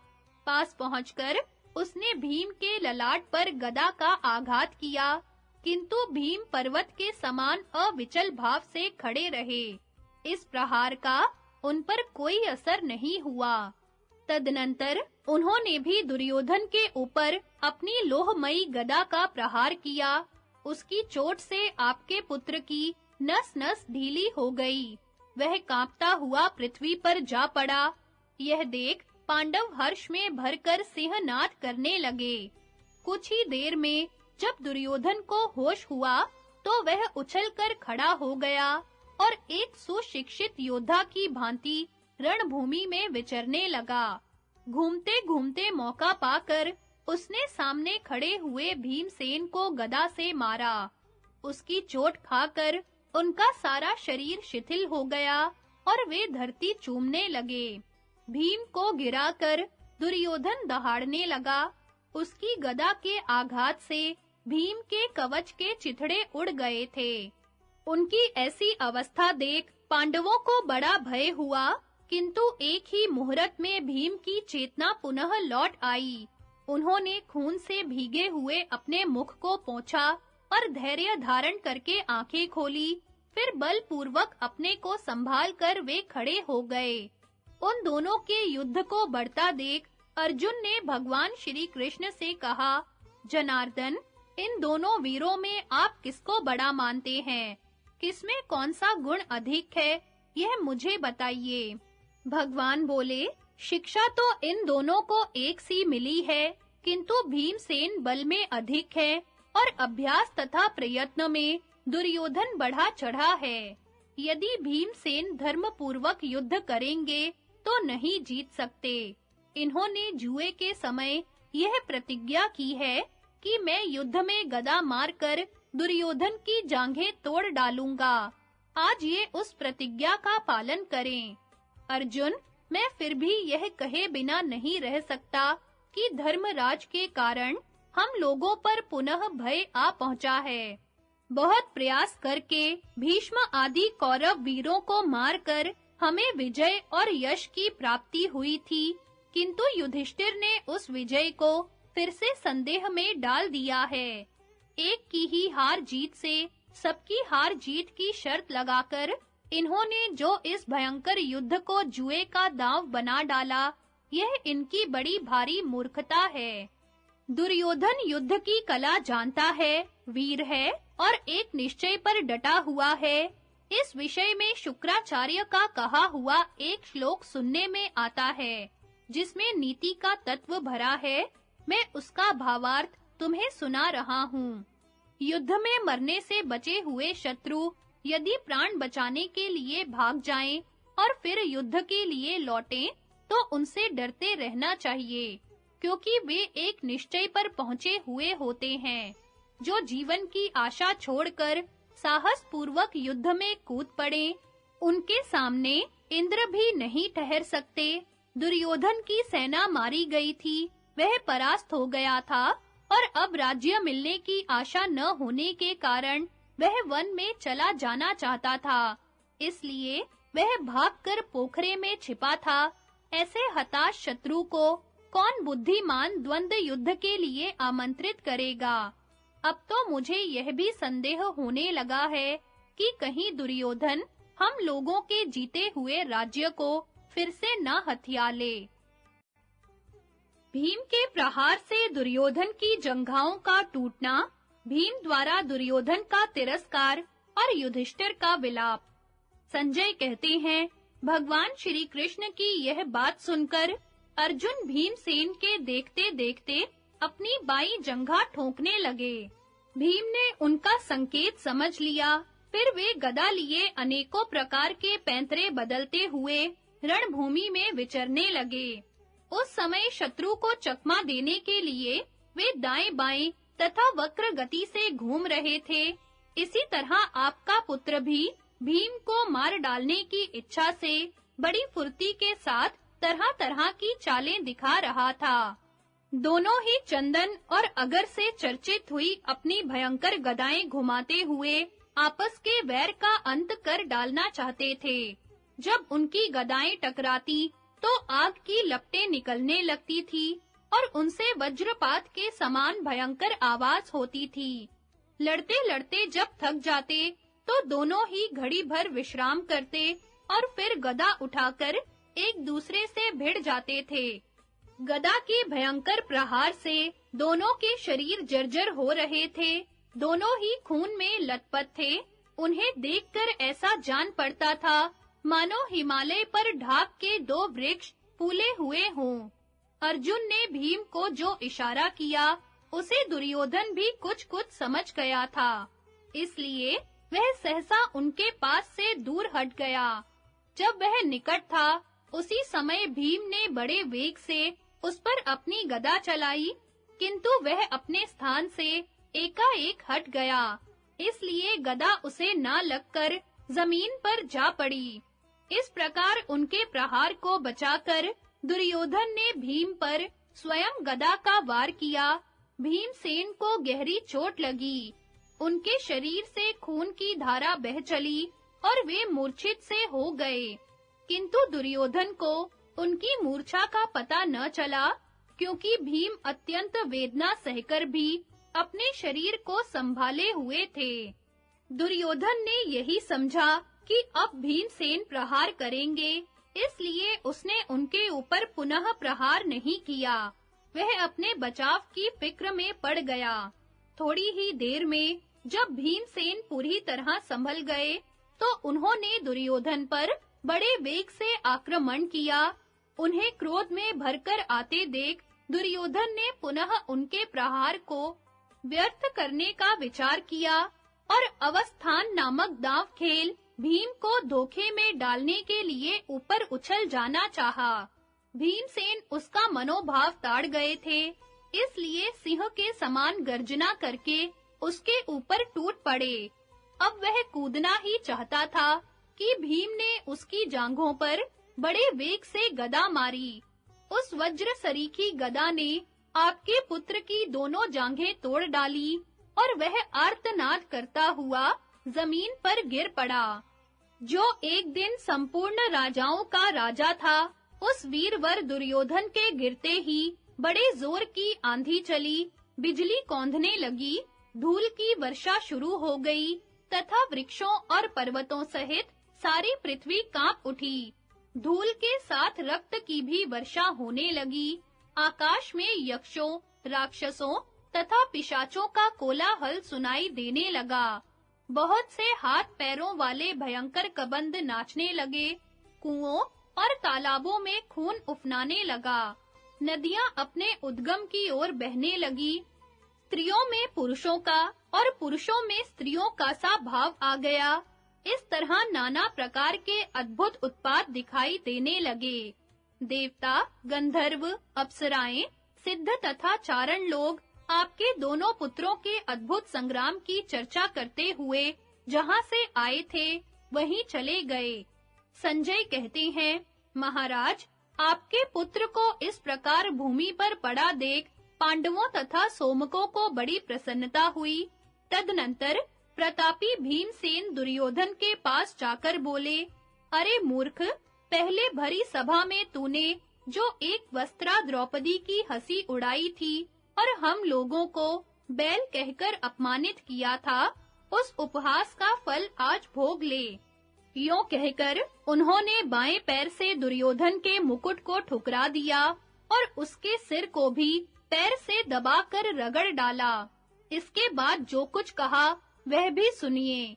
पास पहुंचकर उसने भीम के ललाट पर गदा का आघात किया, किंतु भीम पर्वत के समान अविचल भाव से खड़े रहे। इस प्रहार का उन पर कोई असर नहीं हुआ। तदनंतर उन्होंने भी दुर्योधन के ऊपर अपनी लोहमयी गदा का प्रहार किया। उसकी चोट से आपके पुत्र की नस-नस ढीली हो गई। वह कांपता हुआ पृथ्वी पर जा पड़ा। यह देख पांडव हर्ष में भरकर सिंहनाद करने लगे। कुछ ही देर में जब दुर्योधन को होश हुआ, तो वह उछलकर खड़ा हो गया और एक सुशिक्षित योद्धा की भांति रणभूमि में विचरने लगा। घूमते-घूमते मौका पाकर उसने सामने खड़े हुए भीमसेन को गदा से मारा। उसकी चोट खाकर उनका सारा शरीर शिथिल हो गया और वे धरती चूमने लगे। भीम को गिराकर दुर्योधन दहाड़ने लगा। उसकी गदा के आघात से भीम के कवच के चिथड़े उड़ गए थे। उनकी ऐसी अवस्था देख पांडवों को बड़ा भय हुआ, किंतु एक ही मुहूर्त में भीम की चेतना पुनः लौट आई। उन्होंने खून से भीगे हुए अपने मुख को पोंछा और धैर्य धारण करके आंखें खोली। फिर बलपूर्वक अपने को संभाल कर वे खड़े हो गए। उन दोनों के युद्ध को बढ़ता देख अर्जुन ने भगवान श्री कृष्ण से कहा, जनार्दन, इन दोनों वीरों में आप किसको बड़ा मानते हैं? किसमें कौन सा गुण अधिक है, यह मुझे बताइए। भगवान बोले, शिक्षा तो इन दोनों को एक सी मिली है, किंतु भीमसेन बल में अधिक है और अभ्यास तथा प्रयत्न में दुर्योधन बढ़ा चढ़ा है। यदि भीमसेन धर्म पूर्वक युद्ध करेंगे तो नहीं जीत सकते। इन्होंने जुए के समय यह प्रतिज्ञा की है कि मैं युद्ध में गदा मारकर दुर्योधन की जांघें तोड़ डालूंगा। आज ये उस प्रतिज्ञा का पालन करें। अर्जुन, मैं फिर भी यह कहे बिना नहीं रह सकता कि धर्मराज के कारण हम लोगों पर पुनः भय आ पहुंचा है। बहुत प्रयास करके भीष्म आदि कौरव वीरों को मारकर हमें विजय और यश की प्राप्ति हुई थी, किंतु युधिष्ठिर ने उस विजय को फिर से संदेह में डाल दिया है। एक की ही हार जीत से सबकी हार जीत की शर्त लगाकर इन्होंने जो इस भयंकर युद्ध को जुए का दांव बना डाला, यह इनकी बड़ी भारी मूर्खता है। दुर्योधन युद्ध की कला जानता है, वीर है और एक निश्चय पर डटा हुआ है। इस विषय में शुक्राचार्य का कहा हुआ एक श्लोक सुनने में आता है, जिसमें नीति का तत्व भरा है। मैं उसका भावार्थ तुम्हें सुना रहा हूँ। युद्ध में मरने से बचे हुए शत्रु यदि प्राण बचाने के लिए भाग जाएं और फिर युद्ध के लिए लौटें, तो उनसे डरते रहना चाहिए, क्योंकि वे एक निश्चय पर पहुंचे हुए होते हैं। जो जीवन की आशा छोड़कर साहस पूर्वक युद्ध में कूद पड़े, उनके सामने इंद्र भी नहीं ठहर सकते। दुर्योधन की सेना मारी गई थी, वह परास्त हो गया था और अब राज्य मिलने की आशा न होने के कारण वह वन में चला जाना चाहता था। इसलिए वह भागकर पोखरे में छिपा था। ऐसे हताश शत्रु को कौन बुद्धिमान द्वंद्व युद्ध के लिए आमंत्रित करेगा? अब तो मुझे यह भी संदेह होने लगा है कि कहीं दुर्योधन हम लोगों के जीते हुए राज्य को फिर से न हथिया ले। भीम के प्रहार से दुर्योधन की जंघाओं का टूटना, भीम द्वारा दुर्योधन का तिरस्कार और युधिष्ठिर का विलाप। संजय कहते हैं, भगवान श्री कृष्ण की यह बात सुनकर अर्जुन भीमसेन के देखते-देखते अपनी बाईं जंघा ठोंकने लगे। भीम ने उनका संकेत समझ लिया। फिर वे गदा लिए अनेकों प्रकार के पैंतरे बदलते हुए रणभूमि में विचरने लगे। उस समय शत्रु को चकमा देने के लिए वे दाएं-बाएं तथा वक्र गति से घूम रहे थे। इसी तरह आपका पुत्र भी भीम को मार डालने की इच्छा से बड़ी फुर्ती के साथ तरह-तरह की चालें दिखा रहा था। दोनों ही चंदन और अगर से चर्चित हुई अपनी भयंकर गदाएं घुमाते हुए आपस के वैर का अंत कर डालना चाहते थे। जब उनकी गदाएं टकराती तो आग की लपटें निकलने लगती थी और उनसे वज्रपात के समान भयंकर आवाज होती थी। लड़ते-लड़ते जब थक जाते तो दोनों ही घड़ी भर विश्राम करते और फिर गदा उठाकर एक दूसरे से भिड़ जाते थे। गदा के भयंकर प्रहार से दोनों के शरीर जर्जर हो रहे थे। दोनों ही खून में लथपथ थे। उन्हें देखकर ऐसा जान पड़ता था मानो हिमालय पर ढाक के दो वृक्ष फूले हुए हों। अर्जुन ने भीम को जो इशारा किया, उसे दुर्योधन भी कुछ-कुछ समझ गया था। इसलिए वह सहसा उनके पास से दूर हट गया। जब वह निकट था, उसी समय भीम ने बड़े वेग से उस पर अपनी गदा चलाई, किंतु वह अपने स्थान से एकाएक हट गया। इसलिए गदा उसे ना लगकर जमीन पर जा पड़ी। इस प्रकार उनके प्रहार को बचाकर दुर्योधन ने भीम पर स्वयं गदा का वार किया। भीमसेन को गहरी चोट लगी। उनके शरीर से खून की धारा बह चली और वे मूर्छित से हो गए। किंतु दुर्योधन को उनकी मूर्छा का पता न चला, क्योंकि भीम अत्यंत वेदना सहकर भी अपने शरीर को संभाले हुए थे। दुर्योधन ने यही समझा कि अब भीमसेन प्रहार करेंगे, इसलिए उसने उनके ऊपर पुनः प्रहार नहीं किया। वह अपने बचाव की फिक्र में पड़ गया। थोड़ी ही देर में जब भीमसेन पूरी तरह संभल गए, तो उन्होंने दुर्योधन पर बड़े वेग से आक्रमण किया। उन्हें क्रोध में भरकर आते देख दुर्योधन ने पुनः उनके प्रहार को व्यर्थ करने का विचार किया और अवस्थान नामक दांव खेल भीम को धोखे में डालने के लिए ऊपर उछल जाना चाहा। भीमसेन उसका मनोभाव ताड़ गए थे, इसलिए सिंह के समान गर्जना करके उसके ऊपर टूट पड़े। अब वह कूदना ही चाहता था कि भीम ने उसकी जांघों पर बड़े वेग से गदा मारी। उस वज्र सरीखी गदा ने आपके पुत्र की दोनों जांघें तोड़ डाली और वह आर्तनाद करता हुआ जमीन पर गिर पड़ा। जो एक दिन संपूर्ण राजाओं का राजा था, उस वीरवर दुर्योधन के गिरते ही बड़े जोर की आंधी चली, बिजली कौंधने लगी, धूल की वर्षा शुरू हो गई तथा वृक्षों और पर्वतों सहित सारी पृथ्वी कांप उठी। धूल के साथ रक्त की भी वर्षा होने लगी। आकाश में यक्षों, राक्षसों तथा पिशाचों का कोलाहल सुनाई देने लगा। बहुत से हाथ पैरों वाले भयंकर कबंध नाचने लगे। कुओं और तालाबों में खून उफनाने लगा। नदियां अपने उद्गम की ओर बहने लगी। स्त्रियों में पुरुषों का और पुरुषों में स्त्रियों का सा भाव आ गया। इस तरह नाना प्रकार के अद्भुत उत्पात दिखाई देने लगे। देवता, गंधर्व, अप्सराएं, सिद्ध तथा चारण लोग आपके दोनों पुत्रों के अद्भुत संग्राम की चर्चा करते हुए जहां से आए थे वहीं चले गए। संजय कहते हैं, महाराज, आपके पुत्र को इस प्रकार भूमि पर पड़ा देख पांडवों तथा सोमकों को बड़ी प्रसन्नता हुई। तदनंतर प्रतापी भीमसेन दुर्योधन के पास जाकर बोले, अरे मूर्ख, पहले भरी सभा में तूने जो एक वस्त्रा द्रौपदी की हंसी उड़ाई थी और हम लोगों को बैल कहकर अपमानित किया था, उस उपहास का फल आज भोग ले। यों कहकर उन्होंने बाएं पैर से दुर्योधन के मुकुट को ठुकरा दिया और उसके सिर को भी पैर से दबाकर रगड़ डाला। इसके बाद जो कुछ कहा वह भी सुनिए।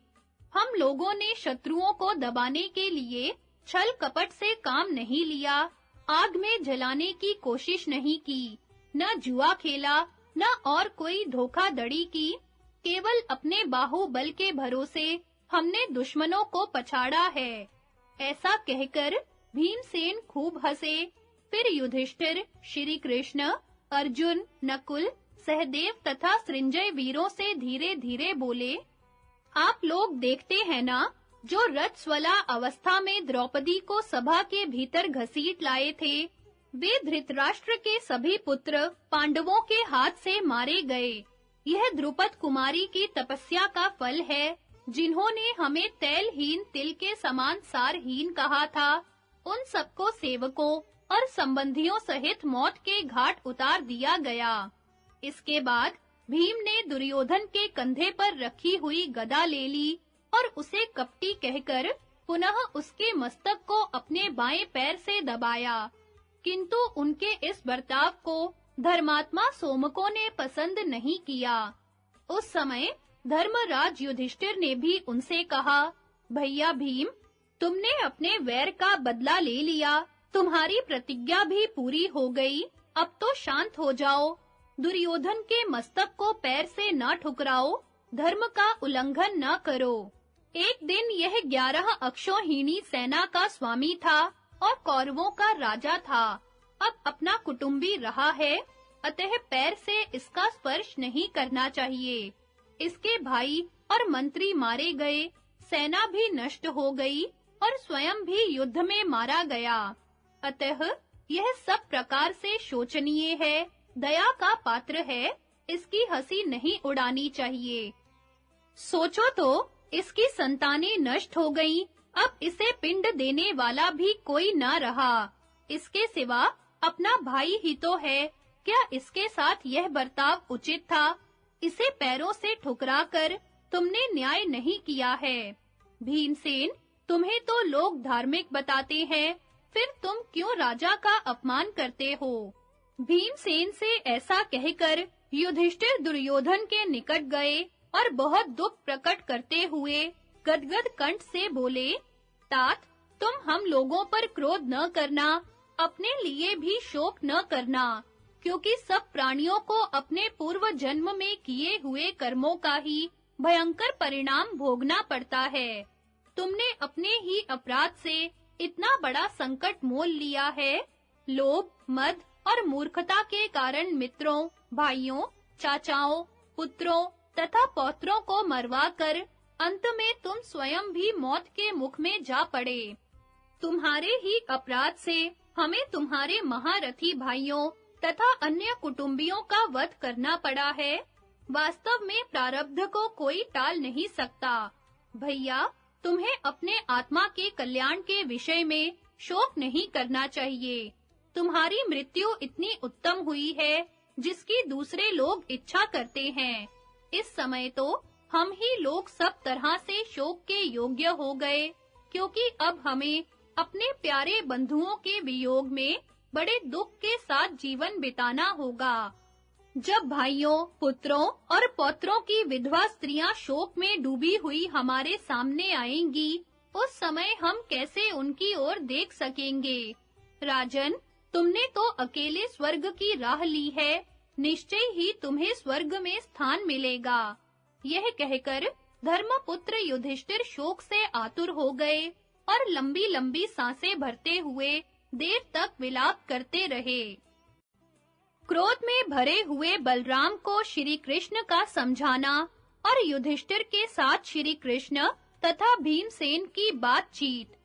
हम लोगों ने शत्रुओं को दबाने के लिए छल कपट से काम नहीं लिया, आग में जलाने की कोशिश नहीं की, न जुआ खेला, न और कोई धोखाधड़ी की। केवल अपने बाहुबल के भरोसे हमने दुश्मनों को पछाड़ा है। ऐसा कहकर भीमसेन खूब हंसे। फिर युधिष्ठिर, श्री कृष्ण, अर्जुन, नकुल, सहदेव तथा सृंजय वीरों से धीरे-धीरे बोले, आप लोग देखते हैं ना, जो रजस्वला अवस्था में द्रौपदी को सभा के भीतर घसीट लाए थे, वे धृतराष्ट्र के सभी पुत्र पांडवों के हाथ से मारे गए। यह द्रुपद कुमारी की तपस्या का फल है, जिन्होंने हमें तैलहीन तिल के समान सारहीन कहा था। उन सबको सेवकों और संबंधियों सहित मौत के घाट उतार दिया गया। इसके बाद भीम ने दुर्योधन के कंधे पर रखी हुई गदा ले ली और उसे कपटी कहकर पुनः उसके मस्तक को अपने बाएं पैर से दबाया। किंतु उनके इस बर्ताव को धर्मात्मा सोमकों ने पसंद नहीं किया। उस समय धर्मराज युधिष्ठिर ने भी उनसे कहा, भैया भीम, तुमने अपने वैर का बदला ले लिया, तुम्हारी प्रतिज्ञा भी पूरी हो गई, अब तो शांत हो जाओ। दुर्योधन के मस्तक को पैर से न ठुकराओ, धर्म का उल्लंघन न करो। एक दिन यह 11 अक्षौहिणी सेना का स्वामी था और कौरवों का राजा था। अब अपना कुटुंबी रहा है, अतः पैर से इसका स्पर्श नहीं करना चाहिए। इसके भाई और मंत्री मारे गए, सेना भी नष्ट हो गई और स्वयं भी युद्ध में मारा गया। अतः यह सब प्रकार से शोचनीय है, दया का पात्र है, इसकी हंसी नहीं उड़ानी चाहिए। सोचो तो, इसकी संतानें नष्ट हो गईं, अब इसे पिंड देने वाला भी कोई न रहा। इसके सिवा अपना भाई ही तो है, क्या इसके साथ यह बर्ताव उचित था? इसे पैरों से ठुकराकर तुमने न्याय नहीं किया है। भीमसेन, तुम्हें तो लोग धार्मिक बताते हैं, फिर तुम क्यों राजा का अपमान करते हो? भीमसेन से ऐसा कहकर युधिष्ठिर दुर्योधन के निकट गए और बहुत दुख प्रकट करते हुए गदगद कंठ से बोले, तात, तुम हम लोगों पर क्रोध न करना, अपने लिए भी शोक न करना, क्योंकि सब प्राणियों को अपने पूर्व जन्म में किए हुए कर्मों का ही भयंकर परिणाम भोगना पड़ता है। तुमने अपने ही अपराध से इतना बड़ा संकट मोल लिया है। लोभ, मद और मूर्खता के कारण मित्रों, भाइयों, चाचाओं, पुत्रों तथा पौत्रों को मरवाकर अंत में तुम स्वयं भी मौत के मुख में जा पड़े। तुम्हारे ही अपराध से हमें तुम्हारे महारथी भाइयों तथा अन्य कुटुंबियों का वध करना पड़ा है। वास्तव में प्रारब्ध को कोई टाल नहीं सकता। भैया, तुम्हें अपने आत्मा के कल्याण के विषय में शोक नहीं करना चाहिए। तुम्हारी मृत्यु इतनी उत्तम हुई है जिसकी दूसरे लोग इच्छा करते हैं। इस समय तो हम ही लोग सब तरह से शोक के योग्य हो गए, क्योंकि अब हमें अपने प्यारे बंधुओं के वियोग में बड़े दुख के साथ जीवन बिताना होगा। जब भाइयों, पुत्रों और पौत्रों की विधवा स्त्रियां शोक में डूबी हुई हमारे सामने आएंगी, उस समय हम कैसे उनकी ओर देख सकेंगे? राजन, तुमने तो अकेले स्वर्ग की राह ली है, निश्चय ही तुम्हें स्वर्ग में स्थान मिलेगा। यह कहकर धर्मपुत्र युधिष्ठिर शोक से आतुर हो गए और लंबी-लंबी सांसें भरते हुए देर तक विलाप करते रहे। क्रोध में भरे हुए बलराम को श्री कृष्ण का समझाना और युधिष्ठिर के साथ श्री कृष्ण तथा भीमसेन की बातचीत।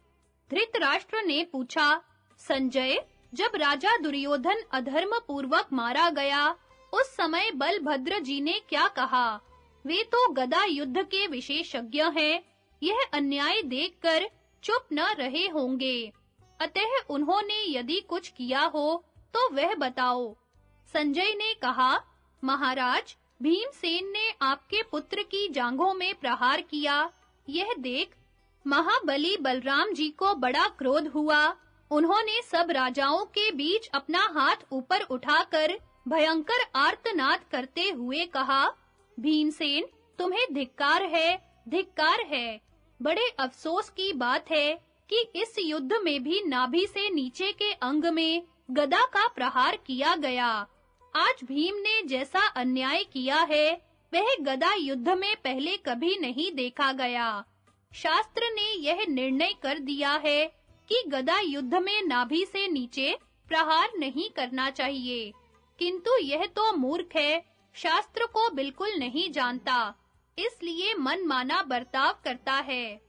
धृतराष्ट्र ने पूछा, संजय, जब राजा दुर्योधन अधर्म पूर्वक मारा गया, उस समय बलभद्र जी ने क्या कहा? वे तो गदा युद्ध के विशेषज्ञ हैं, यह अन्याय देखकर चुप न रहे होंगे। अतः उन्होंने यदि कुछ किया हो तो वह बताओ। संजय ने कहा, महाराज, भीमसेन ने आपके पुत्र की जांघों में प्रहार किया। यह देख महाबली बलराम जी को बड़ा क्रोध हुआ। उन्होंने सब राजाओं के बीच अपना हाथ ऊपर उठाकर भयंकर आर्तनाद करते हुए कहा, भीमसेन, तुम्हें धिक्कार है, धिक्कार है। बड़े अफसोस की बात है कि इस युद्ध में भी नाभि से नीचे के अंग में गदा का प्रहार किया गया। आज भीम ने जैसा अन्याय किया है, वह गदा युद्ध में पहले कभी नहीं देखा गया। शास्त्र ने यह निर्णय कर दिया है कि गदा युद्ध में नाभि से नीचे प्रहार नहीं करना चाहिए, किंतु यह तो मूर्ख है, शास्त्र को बिल्कुल नहीं जानता, इसलिए मनमाना बर्ताव करता है।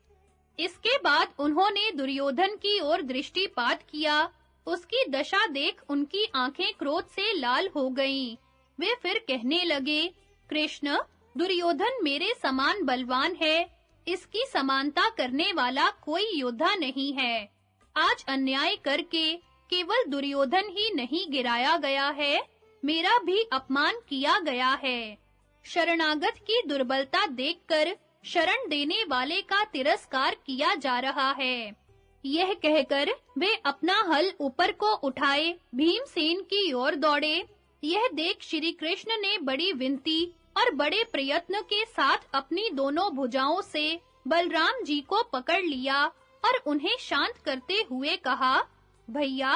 इसके बाद उन्होंने दुर्योधन की ओर दृष्टिपात किया। उसकी दशा देख उनकी आंखें क्रोध से लाल हो गईं। वे फिर कहने लगे, कृष्ण, दुर्योधन मेरे समान बलवान है, इसकी समानता करने वाला कोई योद्धा नहीं है। आज अन्याय करके केवल दुर्योधन ही नहीं गिराया गया है, मेरा भी अपमान किया गया है। शरणागत की दुर्बलता देखकर शरण देने वाले का तिरस्कार किया जा रहा है। यह कहकर वे अपना हल ऊपर को उठाए भीमसेन की ओर दौड़े। यह देख श्री कृष्ण ने बड़ी विनती और बड़े प्रयत्न के साथ अपनी दोनों भुजाओं से बलराम जी को पकड़ लिया और उन्हें शांत करते हुए कहा, भैया,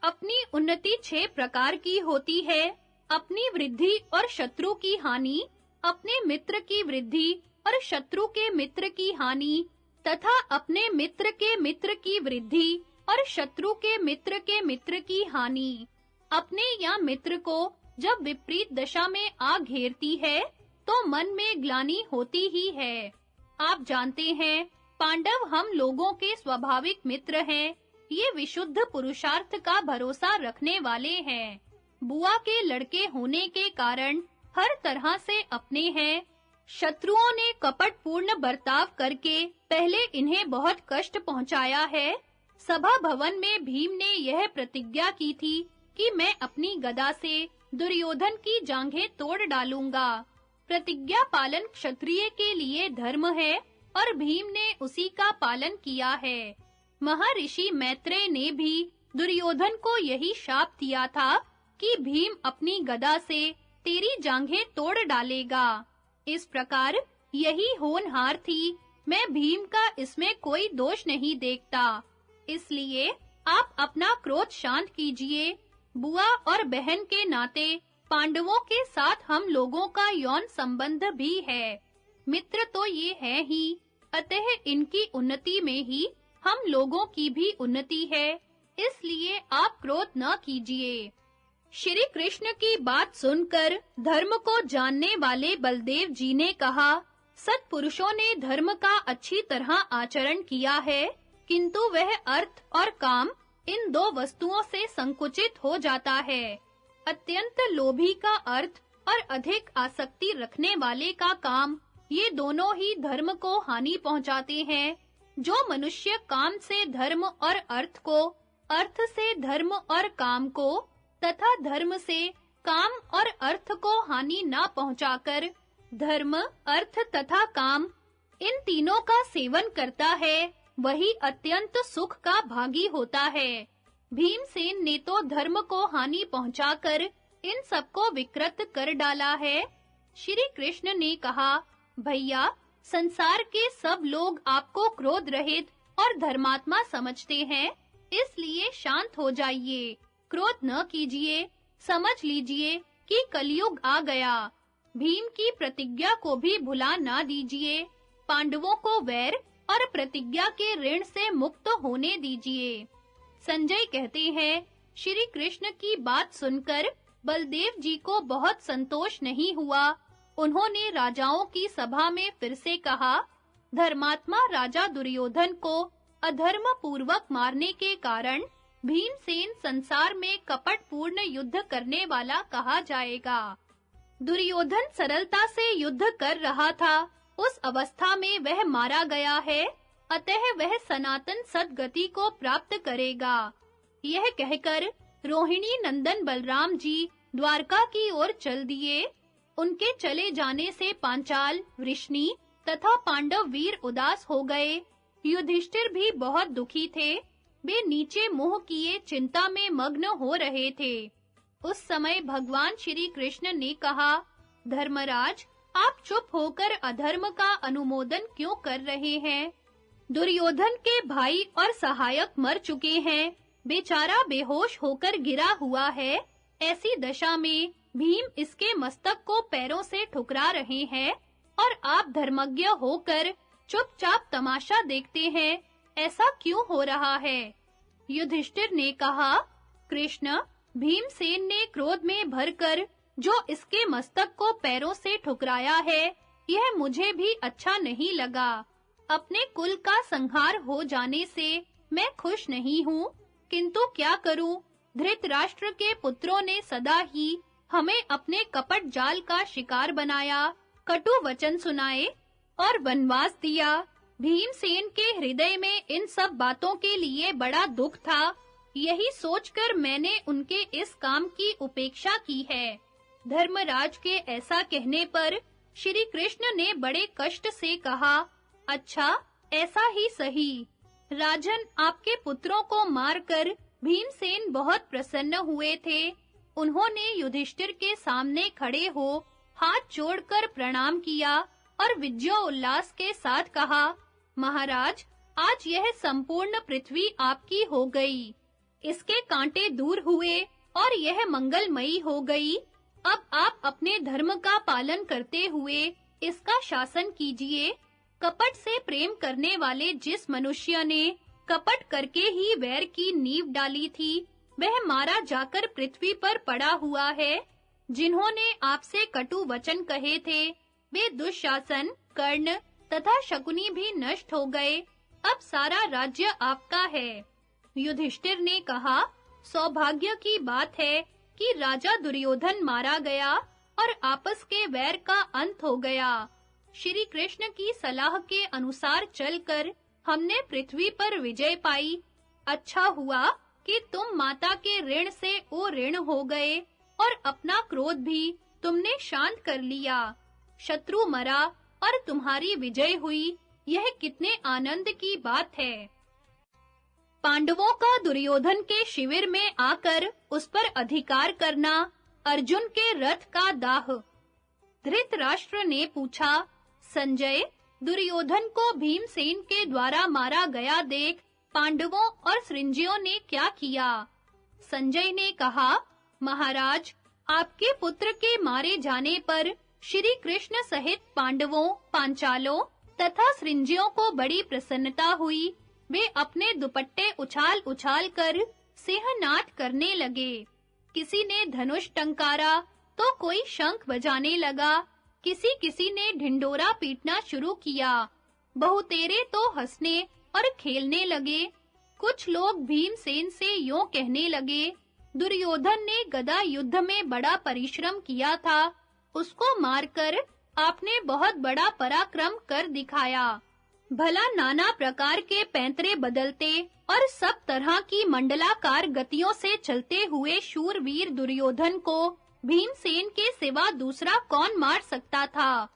अपनी उन्नति 6 प्रकार की होती है, अपनी वृद्धि और शत्रु की हानि, अपने मित्र की वृद्धि और शत्रु के मित्र की हानि, तथा अपने मित्र के मित्र की वृद्धि और शत्रु के मित्र की हानि। अपने या मित्र को जब विपरीत दशा में आ घेरती है, तो मन में ग्लानि होती ही है। आप जानते हैं, पांडव हम लोगों के स्वाभाविक मित्र हैं। ये विशुद्ध पुरुषार्थ का भरोसा रखने वाले हैं। बुआ के लड़के होने के कारण हर तरह से अपने हैं। शत्रुओं ने कपटपूर्ण बर्ताव करके पहले इन्हें बहुत कष्ट पहुंचाया है। सभा भवन में भीम ने यह प्रतिज्ञा की थी कि मैं अपनी गदा से दुर्योधन की जांघें तोड़ डालूंगा। प्रतिज्ञा पालन क्षत्रिय के लिए धर्म है और भीम ने उसी का पालन किया है। महर्षि मैत्रेय ने भी दुर्योधन को यही शाप दिया था कि भीम अपनी गदा से तेरी जांघें तोड़ डालेगा। इस प्रकार यही होनहार थी। मैं भीम का इसमें कोई दोष नहीं देखता। इसलिए आप अपना क्रोध शांत कीजिए। बुआ और बहन के नाते पांडवों के साथ हम लोगों का यौन संबंध भी है। मित्र तो ये है ही, अतः इनकी उन्नति में ही हम लोगों की भी उन्नति है। इसलिए आप क्रोध न कीजिए। श्री कृष्ण की बात सुनकर धर्म को जानने वाले बलदेव जी ने कहा, सत्पुरुषों ने धर्म का अच्छी तरह आचरण किया है, किंतु वह अर्थ और काम इन दो वस्तुओं से संकुचित हो जाता है। अत्यंत लोभी का अर्थ और अधिक आसक्ति रखने वाले का काम, ये दोनों ही धर्म को हानि पहुंचाते हैं। जो मनुष्य काम से धर्म और अर्थ को, अर्थ से धर्म और काम को तथा धर्म से काम और अर्थ को हानि न पहुंचाकर धर्म, अर्थ तथा काम इन तीनों का सेवन करता है, वही अत्यंत सुख का भागी होता है। भीमसेन ने तो धर्म को हानि पहुंचाकर इन सबको विकृत कर डाला है। श्री कृष्ण ने कहा, भैया, संसार के सब लोग आपको क्रोध रहित और धर्मात्मा समझते हैं, इसलिए शांत हो जाइए, क्रोध न कीजिए। समझ लीजिए कि कलयुग आ गया। भीम की प्रतिज्ञा को भी भुला ना दीजिए। पांडवों को वैर और प्रतिज्ञा के ऋण से मुक्त होने दीजिए। संजय कहते हैं, श्री कृष्ण की बात सुनकर बलदेव जी को बहुत संतोष नहीं हुआ। उन्होंने राजाओं की सभा में फिर से कहा, धर्मात्मा राजा दुर्योधन को अधर्म पूर्वक मारने के कारण भीमसेन संसार में कपटपूर्ण युद्ध करने वाला कहा जाएगा। दुर्योधन सरलता से युद्ध कर रहा था, उस अवस्था में वह मारा गया है, अतः वह सनातन सद्गति को प्राप्त करेगा। यह कहकर रोहिणी नंदन बलराम जी द्वारका की ओर चल दिए। उनके चले जाने से पांचाल, वृष्णि तथा पांडव वीर उदास हो गए। युधिष्ठिर भी बहुत दुखी थे। वे नीचे मुंह किए चिंता में मग्न हो रहे थे। उस समय भगवान श्री कृष्ण ने कहा, धर्मराज, आप चुप होकर अधर्म का अनुमोदन क्यों कर रहे हैं? दुर्योधन के भाई और सहायक मर चुके हैं। बेचारा बेहोश होकर गिरा हुआ है। ऐसी दशा में भीम इसके मस्तक को पैरों से ठुकरा रहे हैं और आप धर्मज्ञ होकर चुपचाप तमाशा देखते हैं। ऐसा क्यों हो रहा है? युधिष्ठिर ने कहा, कृष्ण, भीमसेन ने क्रोध में भरकर जो इसके मस्तक को पैरों से ठुकराया है, यह मुझे भी अच्छा नहीं लगा। अपने कुल का संहार हो जाने से मैं खुश नहीं हूँ, किंतु क्या करूँ? धृतराष्ट्र के पुत्रों ने सदा ही हमें अपने कपट जाल का शिकार बनाया, कटु वचन सुनाए और वनवास दिया। भीमसेन के हृदय में इन सब बातों के लिए बड़ा दुख था। यही सोचकर मैंने उनके इस काम की उपेक्षा की है। धर्मराज के ऐसा कहने पर श्री कृष्ण ने बड़े कष्ट से कहा, अच्छा, ऐसा ही सही। राजन, आपके पुत्रों को मारकर भीमसेन बहुत प्रसन्न हुए थे। उन्होंने युधिष्ठिर के सामने खड़े हो हाथ जोड़कर प्रणाम किया और विजयोल्लास के साथ कहा, महाराज, आज यह संपूर्ण पृथ्वी आपकी हो गई। इसके कांटे दूर हुए और यह मंगलमयी हो गई। अब आप अपने धर्म का पालन करते हुए इसका शासन कीजिए। कपट से प्रेम करने वाले जिस मनुष्य ने कपट करके ही वैर की नींव डाली थी, वह मारा जाकर पृथ्वी पर पड़ा हुआ है। जिन्होंने आपसे कटु वचन कहे थे, वे दुःशासन, कर्ण तथा शकुनी भी नष्ट हो गए। अब सारा राज्य आपका है। युधिष्ठिर ने कहा, सौभाग्य की बात है कि राजा दुर्योधन मारा गया और आपस के वैर का अंत हो गया। श्री कृष्ण की सलाह के अनुसार चलकर हमने पृथ्वी पर विजय पाई। अच्छा हुआ कि तुम माता के ऋण से ओ ऋण हो गए और अपना क्रोध भी तुमने शांत कर लिया। शत्रु मरा और तुम्हारी विजय हुई, यह कितने आनंद की बात है। पांडवों का दुर्योधन के शिविर में आकर उस पर अधिकार करना, अर्जुन के रथ का दाह। धृतराष्ट्र ने पूछा, संजय, दुर्योधन को भीमसेन के द्वारा मारा गया देख पांडवों और सृंजियों ने क्या किया? संजय ने कहा, महाराज, आपके पुत्र के मारे जाने पर श्री कृष्ण सहित पांडवों, पांचालों तथा सृंजियों को बड़ी प्रसन्नता हुई। वे अपने दुपट्टे उछाल-उछाल कर सिंहनाद करने लगे। किसी ने धनुष टंकारा तो कोई शंख बजाने लगा, किसी ने ढिंडोरा पीटना शुरू किया। बहुतेरे तो हंसने और खेलने लगे। कुछ लोग भीमसेन से यूं कहने लगे, दुर्योधन ने गदा युद्ध में बड़ा परिश्रम किया था, उसको मारकर आपने बहुत बड़ा पराक्रम कर दिखाया। भला नाना प्रकार के पैंतरे बदलते और सब तरह की मंडलाकार गतियों से चलते हुए शूरवीर दुर्योधन को भीमसेन के सिवा दूसरा कौन मार सकता था?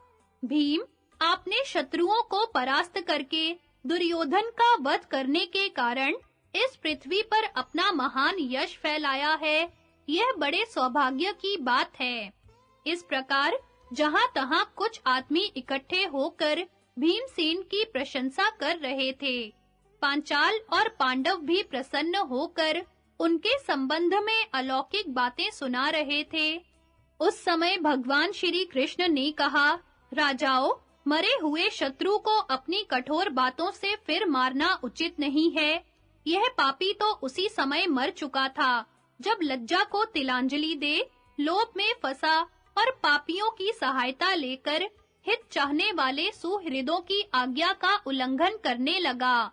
भीम, आपने शत्रुओं को परास्त करके दुर्योधन का वध करने के कारण इस पृथ्वी पर अपना महान यश फैलाया है। यह बड़े सौभाग्य की बात है। इस प्रकार जहां-तहां कुछ आदमी इकट्ठे होकर भीमसेन की प्रशंसा कर रहे थे। पांचाल और पांडव भी प्रसन्न होकर उनके संबंध में अलौकिक बातें सुना रहे थे। उस समय भगवान श्री कृष्ण ने कहा, राजाओं, मरे हुए शत्रु को अपनी कठोर बातों से फिर मारना उचित नहीं है। यह पापी तो उसी समय मर चुका था जब लज्जा को तिलांजलि दे लोभ में फंसा और पापियों की सहायता लेकर हित चाहने वाले सुहृदों की आज्ञा का उल्लंघन करने लगा।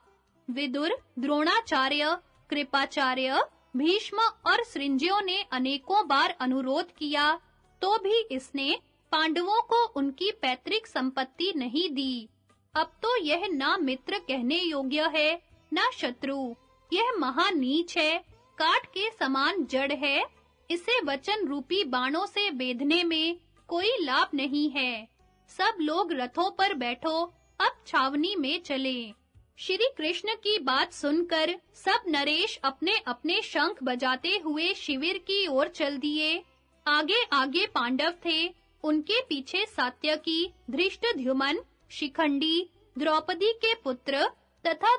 विदुर, द्रोणाचार्य, कृपाचार्य, भीष्म और सृंजियों ने अनेकों बार अनुरोध किया, तो भी इसने पांडवों को उनकी पैतृक संपत्ति नहीं दी। अब तो यह ना मित्र कहने योग्य है, ना शत्रु। यह महानीच है, काट के समान जड़ है। इसे वचन रूपी बाणों से बेधने में कोई लाभ नहीं है। सब लोग रथों पर बैठो, अब छावनी में चले। श्री कृष्ण की बात सुनकर सब नरेश अपने-अपने शंख बजाते हुए शिविर की ओर चल दिए। आगे-आगे पांडव थे, उनके पीछे सात्यकी, धृष्टद्युम्न, शिखंडी, द्रौपदी के पुत्र तथा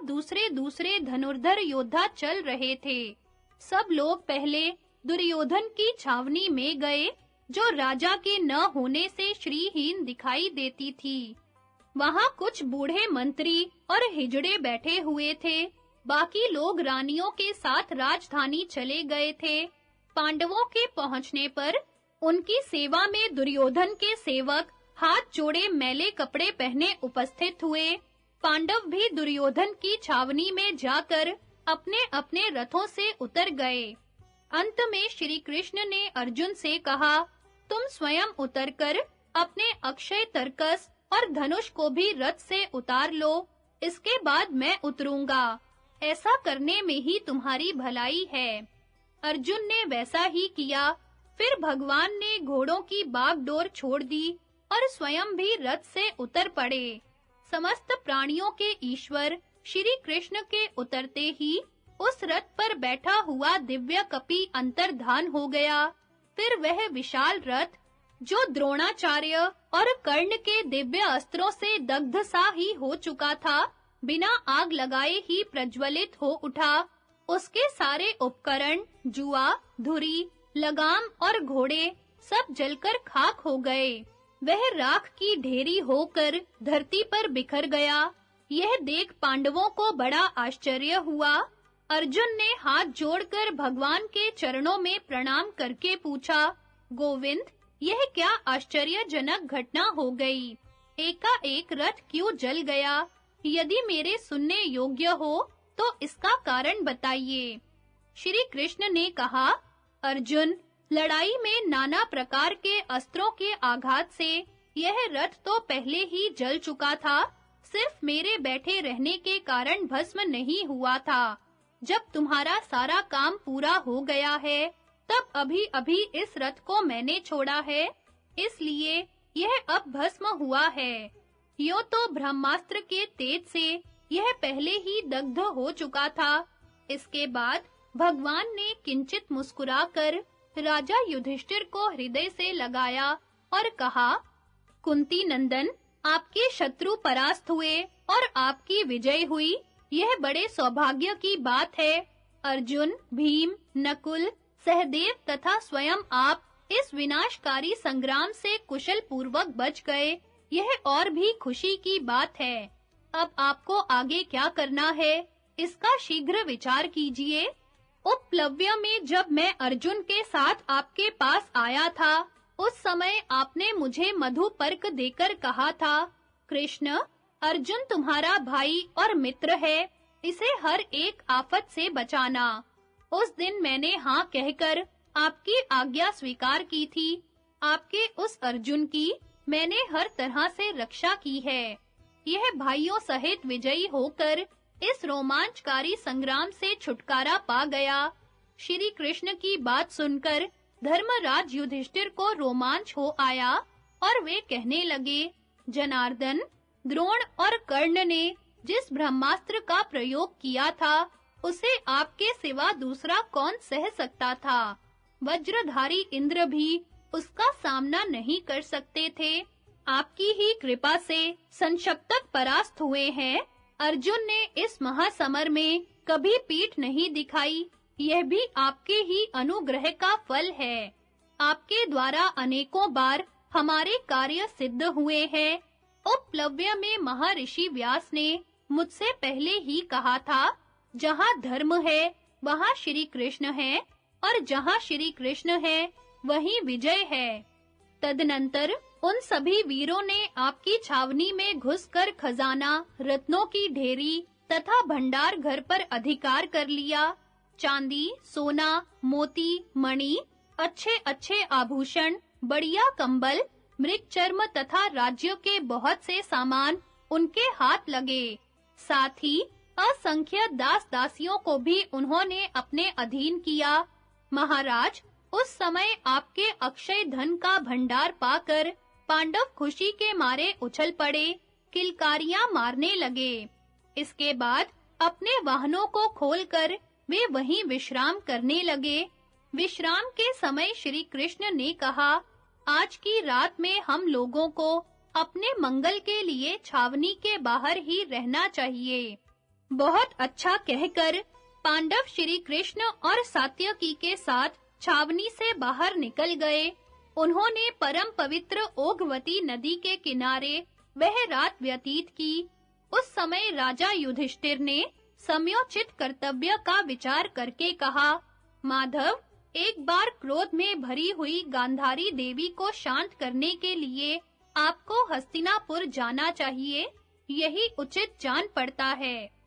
दूसरे धनुर्धर योद्धा चल रहे थे। सब लोग पहले दुर्योधन की छावनी में गए, जो राजा के न होने से श्रीहीन दिखाई देती थी। वहां कुछ बूढ़े मंत्री और हिजड़े बैठे हुए थे। बाकी लोग रानियों के साथ राजधानी चले गए थे। पांडवों के पहुंचने पर उनकी सेवा में दुर्योधन के सेवक हाथ जोड़े मैले कपड़े पहने उपस्थित हुए। पांडव भी दुर्योधन की छावनी में जाकर अपने-अपने रथों से उतर गए। अंत में श्री कृष्ण ने अर्जुन से कहा, तुम स्वयं उतरकर अपने अक्षय तरकस और धनुष को भी रथ से उतार लो। इसके बाद मैं उतरूंगा। ऐसा करने में ही तुम्हारी भलाई है। अर्जुन ने वैसा ही किया। फिर भगवान ने घोड़ों की बागडोर छोड़ दी और स्वयं भी रथ से उतर पड़े। समस्त प्राणियों के ईश्वर श्री कृष्ण के उतरते ही उस रथ पर बैठा हुआ दिव्य कपि अंतर्धान हो गया। फिर वह विशाल रथ, जो द्रोणाचार्य और कर्ण के दिव्य अस्त्रों से दग्ध सा ही हो चुका था, बिना आग लगाए ही प्रज्वलित हो उठा। उसके सारे उपकरण, जुआ, धुरी, लगाम और घोड़े सब जलकर खाक हो गए। वह राख की ढेरी होकर धरती पर बिखर गया। यह देख पांडवों को बड़ा आश्चर्य हुआ। अर्जुन ने हाथ जोड़कर भगवान के चरणों में प्रणाम करके पूछा, गोविंद, यह क्या आश्चर्यजनक घटना हो गई? एकाएक रथ क्यों जल गया? यदि मेरे सुनने योग्य हो तो इसका कारण बताइए। श्री कृष्ण ने कहा, अर्जुन, लड़ाई में नाना प्रकार के अस्त्रों के आघात से यह रथ तो पहले ही जल चुका था। सिर्फ मेरे बैठे रहने के कारण भस्म नहीं हुआ था। जब तुम्हारा सारा काम पूरा हो गया है, तब अभी-अभी इस रथ को मैंने छोड़ा है। इसलिए यह अब भस्म हुआ है। यूं तो ब्रह्मास्त्र के तेज से यह पहले ही दग्ध हो चुका था। इसके बाद भगवान ने किंचित मुस्कुराकर राजा युधिष्ठिर को हृदय से लगाया और कहा, कुंती नंदन, आपके शत्रु परास्त हुए और आपकी विजय हुई, यह बड़े सौभाग्य की बात है। अर्जुन, भीम, नकुल, सहदेव तथा स्वयं आप इस विनाशकारी संग्राम से कुशल पूर्वक बच गए, यह और भी खुशी की बात है। अब आपको आगे क्या करना है, इसका शीघ्र विचार कीजिए। उपप्लव्य में जब मैं अर्जुन के साथ आपके पास आया था, उस समय आपने मुझे मधुपर्क देकर कहा था, कृष्ण, अर्जुन तुम्हारा भाई और मित्र है, इसे हर एक आफत से बचाना। उस दिन मैंने हाँ कहकर आपकी आज्ञा स्वीकार की थी। आपके उस अर्जुन की मैंने हर तरह से रक्षा की है। यह भाइयों सहित विजयी होकर इस रोमांचकारी संग्राम से छुटकारा पा गया। श्री कृष्ण की बात सुनकर धर्मराज युधिष्ठिर को रोमांच हो आया और वे कहने लगे, जनार्दन, द्रोण और कर्ण ने जिस ब्रह्मास्त्र का प्रयोग किया था, उसे आपके सिवा दूसरा कौन सह सकता था। वज्रधारी इंद्र भी उसका सामना नहीं कर सकते थे। आपकी ही कृपा से संशप्तक परास्त हुए हैं। अर्जुन ने इस महासमर में कभी पीठ नहीं दिखाई, यह भी आपके ही अनुग्रह का फल है। आपके द्वारा अनेकों बार हमारे कार्य सिद्ध हुए हैं। उपप्लव्य में महर्षि व्यास ने मुझसे पहले ही कहा था, जहाँ धर्म है वहाँ श्री कृष्ण है, और जहाँ श्री कृष्ण है वहीं विजय है। तदनंतर उन सभी वीरों ने आपकी छावनी में घुसकर खजाना, रत्नों की ढेरी तथा भंडार घर पर अधिकार कर लिया। चांदी, सोना, मोती, मणि, अच्छे-अच्छे आभूषण, बढ़िया कंबल, मृगचर्म तथा राज्यों के बहुत से सामान उनके हाथ लगे। साथ ही असंख्य दास-दासियों को भी उन्होंने अपने अधीन किया। महाराज, उस समय आपके अक्षय धन का भंडार पाकर पांडव खुशी के मारे उछल पड़े, किलकारियां मारने लगे। इसके बाद अपने वाहनों को खोलकर वे वहीं विश्राम करने लगे। विश्राम के समय श्री कृष्ण ने कहा, आज की रात में हम लोगों को अपने मंगल के लिए छावनी के बाहर ही रहना चाहिए। बहुत अच्छा कहकर पांडव श्री कृष्ण और सात्यकी के साथ छावनी से बाहर निकल गए। उन्होंने परम पवित्र ओघवती नदी के किनारे वह रात व्यतीत की। उस समय राजा युधिष्ठिर ने समयोचित कर्तव्य का विचार करके कहा, माधव, एक बार क्रोध में भरी हुई गांधारी देवी को शांत करने के लिए आपको हस्तिनापुर जाना चाहिए, यही उचित जान पड़ता है।